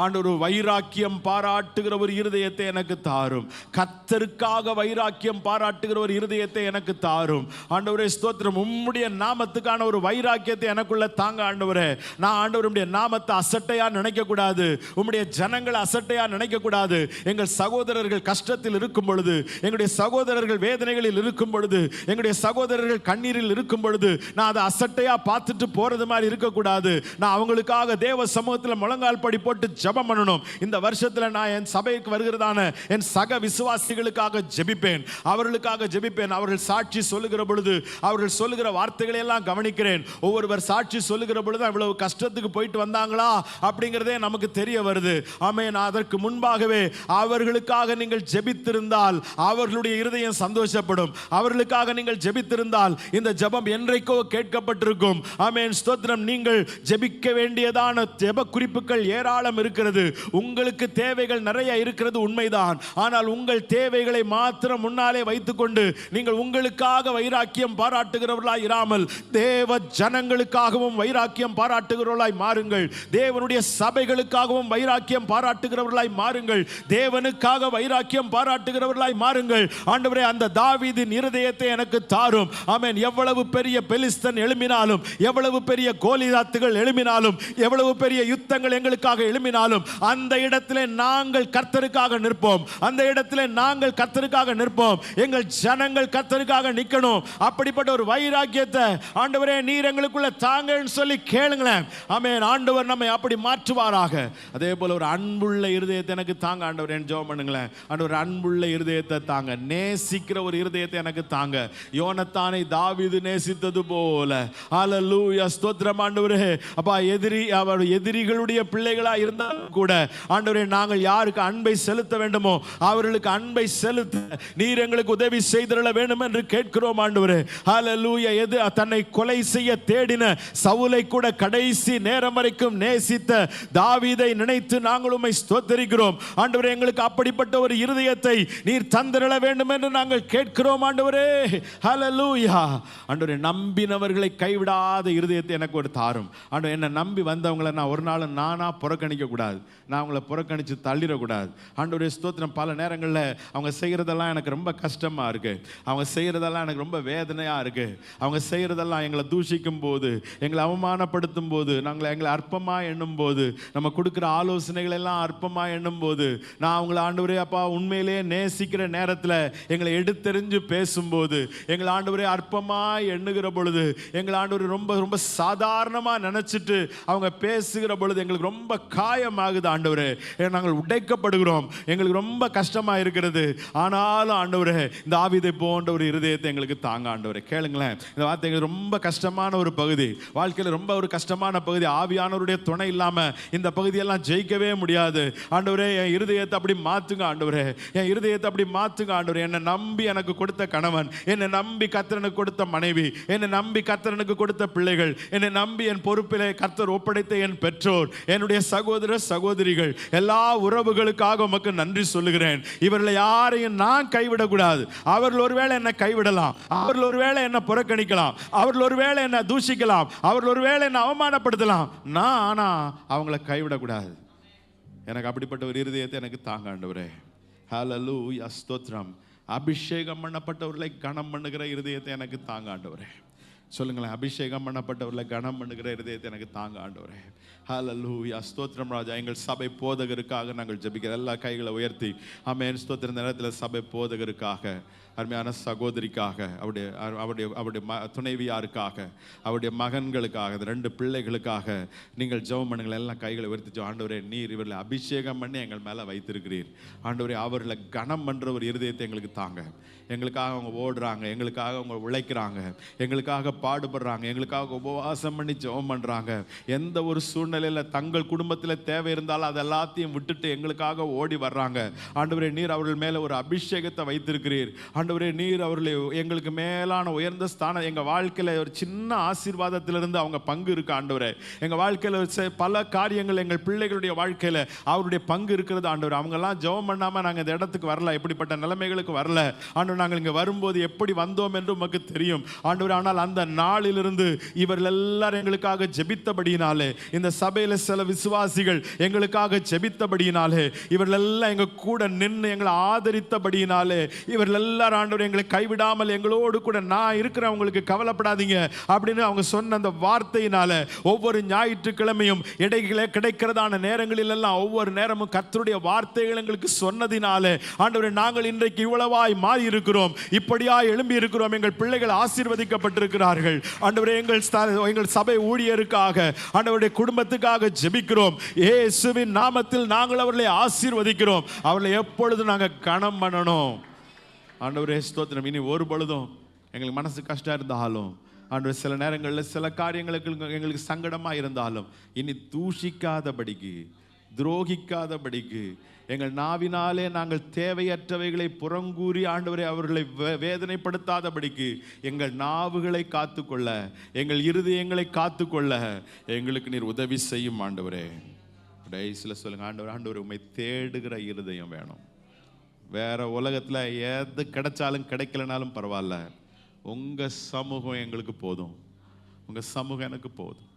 ஆண்டவர் வைராக்கியம் பாராட்டுகிற ஒரு இருதயத்தை எனக்கு தாரும். கர்த்தருக்காக வைராக்கியம் பாராட்டுகிற ஒரு இருதயத்தை எனக்கு தாரும். ஆண்டவரே ஸ்தோத்திரம். உம்முடைய நாமத்துக்கான ஒரு வைராக்கியத்தை எனக்குள்ள தாங்க ஆண்டவரே. நான் ஆண்டவருடைய நாமத்தை அசட்டையா நினைக்க கூடாது. உம்முடைய ஜனங்களை அசட்டையா நினைக்க கூடாது. எங்கள் சகோதரர்கள் கஷ்டத்தில் இருக்கும் பொழுது, எங்களுடைய சகோதரர்கள் வேதனைகளில் இருக்கும் பொழுது, எங்களுடைய சகோதரர்கள் கண்ணீரில் இருக்கும் பொழுது நான் அதை அசட்டையா பார்த்துட்டு போறது மாதிரி இருக்கக்கூடாது. நான் அவங்களுக்காக தேவ சமூகத்தில் முழங்கால் படி போட்டு ஜெபம் பண்ணணும். இந்த வருஷத்துல நான் என் சபைக்கு வருகிறதான என் சக விசுவாசிகளுக்காக ஜெபிப்பேன், அவர்களுக்காக ஜெபிப்பேன். அவர்கள் சாட்சி சொல்லுகிற பொழுது அவர்கள் சொல்லுகிற வார்த்தைகளை எல்லாம் கவனிக்கிறேன். ஒவ்வொருவர் சாட்சி சொல்லுகிற பொழுது இவ்வளவு கஷ்டத்துக்கு போயிட்டு வந்தாங்களா அப்படிங்கிறதே நமக்கு தெரிய வருது. ஆமென். அதற்கு முன்பாகவே அவர்களுக்காக நீங்கள் ஜெபித்திருந்தால் அவர்களுடைய இருதயம் சந்தோஷப்படும். அவர்களுக்காக நீங்கள் ஜெபித்திருந்தால் இந்த ஜெபம் என்றைக்கோ கேட்கப்பட்டிருக்கும். ஆமென். ஸ்தோத்திரம். நீங்கள் ஜெபிக்க வேண்டியதான ஜெப குறிப்புகள் ஏராளம் இருக்கிறது. உங்களுக்கு தேவைகள் நிறைய இருக்கிறது உண்மைதான். ஆனால் உங்கள் தேவைகளை மாத்திரம் முன்னாலே வைத்துக்கொண்டு நீங்கள் உங்களுக்காக வைராக்கியம் பாராட்டுகிறவர்களாய் இராமல் தேவ ஜனங்களுக்காகவும் வைராக்கியம் பாராட்டுகிறவர்களாய் மாறுங்கள். தேவனுடைய சபைகளுக்காகவும் வைராக்கியம் பாராட்டுகிறவர்களாய் மாறுங்கள். தேவனுக்காக வைராக்கியம் பாராட்டுகிறவர்களாய் மாறுங்கள். ஆண்டவரே அந்த தாவீதின் இருதயத்தை எனக்கு தாரும். ஆமென். எவ்வளவு பெரிய பெலிஸ்தன் எழும்பினாலும், எவ்வளவு பெரிய கோலியாத்துகள் எழும்பினாலும், எவ்வளவு பெரிய யுத்தங்கள் எங்களுக்காக எழும்பினாலும் அந்த இடத்திலே நாங்கள் கர்த்தருக்காக நிற்போம். அந்த இடத்திலே நாங்கள் கர்த்தருக்காக நிற்போம். எங்கள் ஜனங்கள் கர்த்தருக்காக நிற்கணும். அப்படிப்பட்ட ஒரு வைராக்கியத்தை ஆண்டவரே நீர் எங்களுக்குள்ள தாங்கன்னு சொல்லி கேளுங்களேன். ஆமென். ஆண்டவர் நம்மை அப்படி மாற்றுவாராக. அதே போல ஒரு அன்புள்ள இருதயத்தை எனக்கு தாங்க ஆண்டவரே. ஜெபம் பண்ணுங்களேன். ஆண்டவர் அன்புள்ள இருதயத்தை தாங்க, நேசிக்கிற ஒரு இருதயத்தை எனக்கு தாங்க. யோனத்தானை தாவீது நேசித்தது போல. ஹல்லேலூயா. ஸ்தோத்திரம் ஆண்டவரே. அப்பா எதிரிகளுடைய பிள்ளைகளா இருந்தாலும் கூட ஆண்டவரே நாங்கள் யாருக்கு அன்பை செலுத்த வேண்டுமோ அவர்களுக்கு அன்பை செலுத்த நீர் எங்களுக்கு உதவி செய்திட வேண்டும் என்று கேட்கிறோம் ஆண்டவரே. ஹல்லேலூயா. தன்னை கொலை செய்ய தேடின சவுலை கூட கடைசி நேரம் வரைக்கும் நேசித்த தாவீதை நினைத்து நாங்கள் உம்மை ஸ்தோத்திரிக்கிறோம் ஆண்டவரே. எங்களுக்கு அப்படிப்பட்ட ஒரு இருதயத்தை நீர் தந்திரள வேண்டும் என்று நாங்கள் கேட்கிறோம் ஆண்டவரே. ஹல்லேலூயா. ஆண்டவரே நம்பினவர்களை கைவிடாத இருதயத்தை எனக்கு ஒரு தாரும் ஆண்டவரே. என்னை நம்பி வந்தவங்களை நான் ஒரு நாள் நானா புறக்கணிக்க கூடாது. நான் அவங்கள புறக்கணித்து தள்ளிடக்கூடாது ஆண்டவரே. ஸ்தோத்திரம். பல நேரங்களில் அவங்க செய்கிறதெல்லாம் எனக்கு ரொம்ப கஷ்டமாக இருக்கு. அவங்க செய்கிறதெல்லாம் எனக்கு ரொம்ப வேதனையாக இருக்கு. அவங்க செய்கிறதெல்லாம் எங்களை தூஷிக்கும் போது, எங்களை அவமானப்படுத்தும் போது, எங்களை அற்பமாக எண்ணும் போது, நம்ம கொடுக்குற ஆலோசனைகள் எல்லாம் அற்பமாக எண்ணும் போது, நான் அவங்கள ஆண்டவரே அப்பா உண்மையிலே நேசிக்கிற நேரத்தில் எங்களை எடுத்தெறிஞ்சு பேசும்போது, எங்களை ஆண்டவரே அற்பமாக எண்ணுகிற பொழுது, எங்களை ஆண்டவரே ரொம்ப ரொம்ப சாதாரணமாக நினச்சிட்டு அவங்க பேசுகிற பொழுது எங்களுக்கு ரொம்ப காயமாகுது ஆண்டவரே. நாங்கள் உடைக்கப்படுகிறோம். எங்களுக்கு ரொம்ப கஷ்டமாக இருக்கிறது. ஆனாலும் ஆண்டவரே இந்த தாவீதை போன்ற ஒரு இருதயத்தை எங்களுக்கு தாங்க ஆண்டவரே. கேளுங்களேன். இந்த வார்த்தை எங்களுக்கு ரொம்ப கஷ்டமான ஒரு பகுதி, வாழ்க்கையில் ரொம்ப ஒரு கஷ்டமான பகுதி. ஆவியானவருடைய துணை இல்லாமல் இந்த பகுதியெல்லாம் ஜெயிக்கவே முடியாது ஆண்டவரே. என் இருதயத்தை அப்படி மாற்றுங்க ஆண்டவரே. என் இருதயத்தை இருதயத்தை அப்படி மாற்றுங்க ஆண்டவரே. என்னை நம்பி எனக்கு கொடுத்த கணவன், என்னை நம்பி கர்த்தருக்கு கொடுத்த மனைவி, என்னை நம்பி கர்த்தருக்கு கொடுத்த பிள்ளைகள், என்னை நம்பி என் பொறுப்பிலே கர்த்தர் ஒப்படைத்த என் பெற்றோர், என்னுடைய சகோதர சகோதரிகள், எல்லா உறவுகளுக்காக உமக்கு நன்றி சொல்லுகிறேன். இவர்களை யாரையும் நான் கைவிடக்கூடாது. அவர்கள் ஒருவேளை என்னை கைவிடலாம், அவர்கள் ஒருவேளை என்னை புறக்கணிக்கலாம், அவர்கள் ஒருவேளை என்னை தூஷிக்கலாம், அவர்கள் ஒருவேளை என்னை அவமானப்படுத்தலாம். நான் ஆனா அவங்கள கைவிடக்கூடாது. எனக்கு அப்படிப்பட்ட ஒரு இருதயத்தை எனக்கு தாங்க ஆண்டவரே. ஹல்லேலூயா, ஸ்தோத்திரம். அபிஷேகம் பண்ணப்பட்டவர்களை கனம் பண்ணுகிற இருதயத்தை எனக்கு தாங்க ஆண்டவரே. சொல்லுங்களேன், அபிஷேகம் பண்ணப்பட்டவர்களை கனம் பண்ணுகிற இருதயத்தை எனக்கு தாங்க ஆண்டவரே. ஹல்லேலூயா, ஸ்தோத்திரம் ராஜா. எங்கள் சபை போதகருக்காக நாங்கள் ஜெபிக்கிறோம். எல்லா கைகளை உயர்த்தி ஆமென். ஸ்தோத்திரம். நேரத்தில் சபை போதகருக்காக, அருமையான சகோதரிக்காக, அவருடைய துணைவியாருக்காக, அவருடைய மகன்களுக்காக, 2 பிள்ளைகளுக்காக நீங்கள் ஜெபம் பண்ணுங்கள். எல்லாம் கைகளை உயர்த்தி, ஆண்டவரே நீர் இவர்களை அபிஷேகம் பண்ணி எங்கள் மேலே வைத்திருக்கிறீர். ஆண்டவரே அவர்களை கனம் பண்ணுற ஒரு இருதயத்தை எங்களுக்கு தாங்க. எங்களுக்காக அவங்க ஓடுறாங்க, எங்களுக்காக அவங்க உழைக்கிறாங்க, எங்களுக்காக பாடுபடுறாங்க, எங்களுக்காக உபவாசம் பண்ணி ஜெபம் பண்ணுறாங்க. எந்த ஒரு சூழ்நிலையில் தங்கள் குடும்பத்தில் தேவை இருந்தாலும் அது எல்லாத்தையும் விட்டுட்டு எங்களுக்காக ஓடி வர்றாங்க. ஆண்டவரே நீர் அவர்கள் மேலே ஒரு அபிஷேகத்தை வைத்திருக்கிறீர். ஆண்டவரே நீர் அவர்களை எங்களுக்கு மேலான உயர்ந்த ஸ்தானம், எங்கள் வாழ்க்கையில் ஒரு சின்ன ஆசீர்வாதத்திலிருந்து அவங்க பங்கு இருக்கு. ஆண்டவரே எங்கள் வாழ்க்கையில் பல காரியங்கள் எங்கள் பிள்ளைகளுடைய வாழ்க்கையில் அவருடைய பங்கு இருக்கிறது. ஆண்டவர் அவங்கெல்லாம் ஜெபம் பண்ணாமல் நாங்கள் இந்த இடத்துக்கு வரல, எப்படிப்பட்ட நிலைமைகளுக்கு வரல. ஆண்டவர் நாங்கள் இங்கே வரும்போது எப்படி வந்தோம் என்று உமக்கு தெரியும் ஆண்டவர். ஆனால் அந்த நாளிலிருந்து இவர்கள் எல்லாரும் எங்களுக்காக ஜெபித்தபடியினாலே, இந்த சபையில் சில விசுவாசிகள் எங்களுக்காக ஜெபித்தபடியினாலே, இவர்கள் எல்லாம் எங்க கூட நின்று எங்களை ஆதரித்தபடியினாலே, இவர்கள் எல்லாரும் ஆண்டவர் எங்களை கைவிடாமல் எங்களோடு கூட நான் இருக்கிறேன், உங்களுக்கு கவலைப்படாதீங்க அப்படின்னு அவங்க சொன்ன அந்த வார்த்தையினால ஒவ்வொரு ஞாயிற்றுக்கிழமையும் இடையில கிடைக்கிறதான நேரங்களில் எல்லாம் ஒவ்வொரு நேரமும் கர்த்தருடைய வார்த்தைகள் எங்களுக்கு சொன்னதினாலே ஆண்டவரே நாங்கள் இன்றைக்கு இவ்வளவாய் மாறி இருக்கிறோம், இப்படியா எழும்பி இருக்கிறோம். எங்கள் பிள்ளைகள் ஆசீர்வதிக்கப்பட்டிருக்கிறார்கள். ஆண்டவரே எங்கள் சபை ஊழியருக்காக, ஆண்டவருடைய குடும்பத்துக்காக ஜெபிக்கிறோம். இயேசுவின் நாமத்தில் நாங்கள் அவர்களை ஆசீர்வதிக்கிறோம். அவர்களை எப்பொழுதும் நாங்கள் கனம் பண்ணணும். ஆண்டவரே ஸ்தோத்திரம். இனி ஒரு பொழுதும் எங்களுக்கு மனசு கஷ்டம் இருந்தாலும், ஆண்டவர் சில நேரங்களில் சில காரியங்களுக்கு எங்களுக்கு சங்கடமாக இருந்தாலும், இனி தூஷிக்காதபடிக்கு, துரோகிக்காதபடிக்கு, எங்கள் நாவினாலே நாங்கள் தேவையற்றவைகளை புறங்கூறி ஆண்டவரை அவர்களை வேதனைப்படுத்தாதபடிக்கு எங்கள் நாவுகளை காத்துக்கொள்ள, எங்கள் இருதயங்களை காத்துக்கொள்ள எங்களுக்கு நீர் உதவி செய்யும் ஆண்டவரே. கடைசியில் சொல்லுங்க, ஆண்டவர் உம்மை தேடுகிற இருதயம் வேணும். வேற உலகத்தில் எது கிடைச்சாலும் கிடைக்கலனாலும் பரவாயில்ல, உங்கள் சமூகம் எங்களுக்கு போதும், உங்கள் சமூகம் எனக்கு போதும்.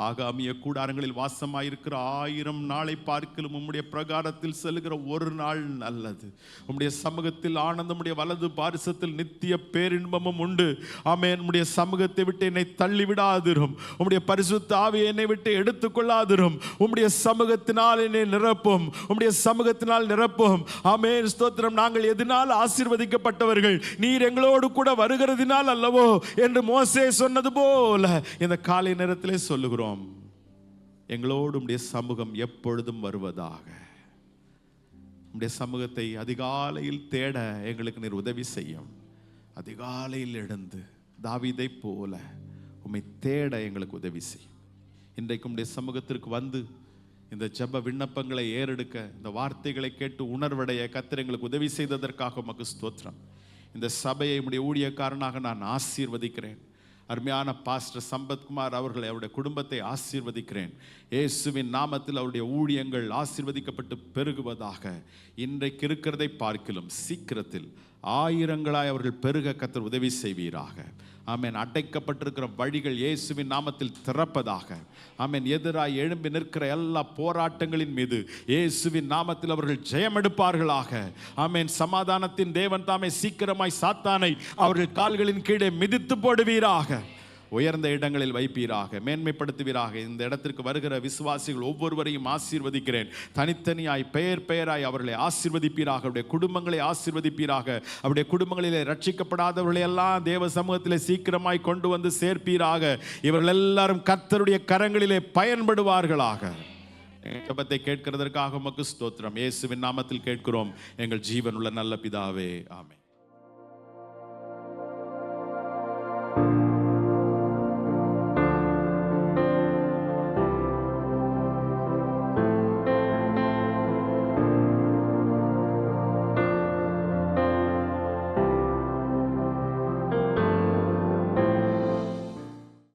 ஆகாமிய கூடாரங்களில் வாசமாயிருக்கிற 1000 நாளை பார்க்கலும் உம்முடைய பிரகாரத்தில் செல்லுகிற ஒரு நாள் நல்லது. உம்முடைய சமூகத்தில் ஆனந்தம், உம்முடைய வலது பாரிசத்தில் நித்திய பேரின்பமும் உண்டு. ஆமென். உம்முடைய சமூகத்தை விட்டு என்னை தள்ளி விடாதிரும். உம்முடைய பரிசுத்த ஆவியை என்னை விட்டு எடுத்துக்கொள்ளாதிரும். உம்முடைய சமூகத்தினால் என்னை நிரப்பும், உம்முடைய சமூகத்தினால் நிரப்பும். ஆமென். ஸ்தோத்திரம். நாங்கள் எதனால் ஆசீர்வதிக்கப்பட்டவர்கள்? நீர் எங்களோடு கூட வருகிறதினால் அல்லவோ என்று மோசே சொன்னது போல இந்த காலை நேரத்திலே சொல்லுகிறோம், எங்களோடு உம்முடைய சமூகம் எப்பொழுதும் வருவதாக. உம்முடைய சமூகத்தை அதிகாலையில் தேட எங்களுக்கு நீர் உதவி செய்யும். அதிகாலையில் எழுந்து தாவீதை போல உம்மை தேட எங்களுக்கு உதவி செய்யும். இன்றைக்கு உம்முடைய சமூகத்திற்கு வந்து இந்த ஜெப விண்ணப்பங்களை ஏறெடுக்க, இந்த வார்த்தைகளை கேட்டு உணர்வடைய கர்த்தர் எங்களுக்கு உதவி செய்ததற்காக உமக்கு ஸ்தோத்திரம். இந்த சபையை உம்முடைய ஊழியக்காரனாக நான் ஆசீர்வதிக்கிறேன். அருமையான பாஸ்டர் சம்பத்குமார் அவர்களை, அவருடைய குடும்பத்தை ஆசீர்வதிக்கிறேன். இயேசுவின் நாமத்தில் அவருடைய ஊழியங்கள் ஆசீர்வதிக்கப்பட்டு பெருகுவதாக. இன்றைக்கு இருக்கிறதை பார்க்கிலும் சீக்கிரத்தில் 1000 அவர்கள் பெருக கர்த்தர் உதவி செய்வீராக. ஆமென். அடைக்கப்பட்டிருக்கிற வழிகள் இயேசுவின் நாமத்தில் திறப்பதாக. ஆமென். எதிராய் எழும்பி நிற்கிற எல்லா போராட்டங்களின் மீது இயேசுவின் நாமத்தில் அவர்கள் ஜெயம் எடுப்பார்களாக. ஆமென். சமாதானத்தின் தேவன் தாமே சீக்கிரமாய் சாத்தானை அவர்கள் கால்களின் கீழே மிதித்து போடுவீராக. உயர்ந்த இடங்களில் வைப்பீராக, மேன்மைப்படுத்துவீராக. இந்த இடத்திற்கு வருகிற விசுவாசிகள் ஒவ்வொருவரையும் ஆசீர்வதிக்கிறேன். தனித்தனியாய் பெயராய் அவர்களை ஆசீர்வதிப்பீராக. அவருடைய குடும்பங்களை ஆசீர்வதிப்பீராக. அவருடைய குடும்பங்களிலே ரட்சிக்கப்படாதவர்களை எல்லாம் தேவ சமூகத்திலே சீக்கிரமாய் கொண்டு வந்து சேர்ப்பீராக. இவர்கள் எல்லாரும் கர்த்தருடைய கரங்களிலே பயன்படுவார்களாக. ஜெபத்தை கேட்கிறதற்காக உமக்கு ஸ்தோத்திரம். இயேசுவின் நாமத்தில் கேட்கிறோம் எங்கள் ஜீவனுள்ள நல்ல பிதாவே. ஆமென்.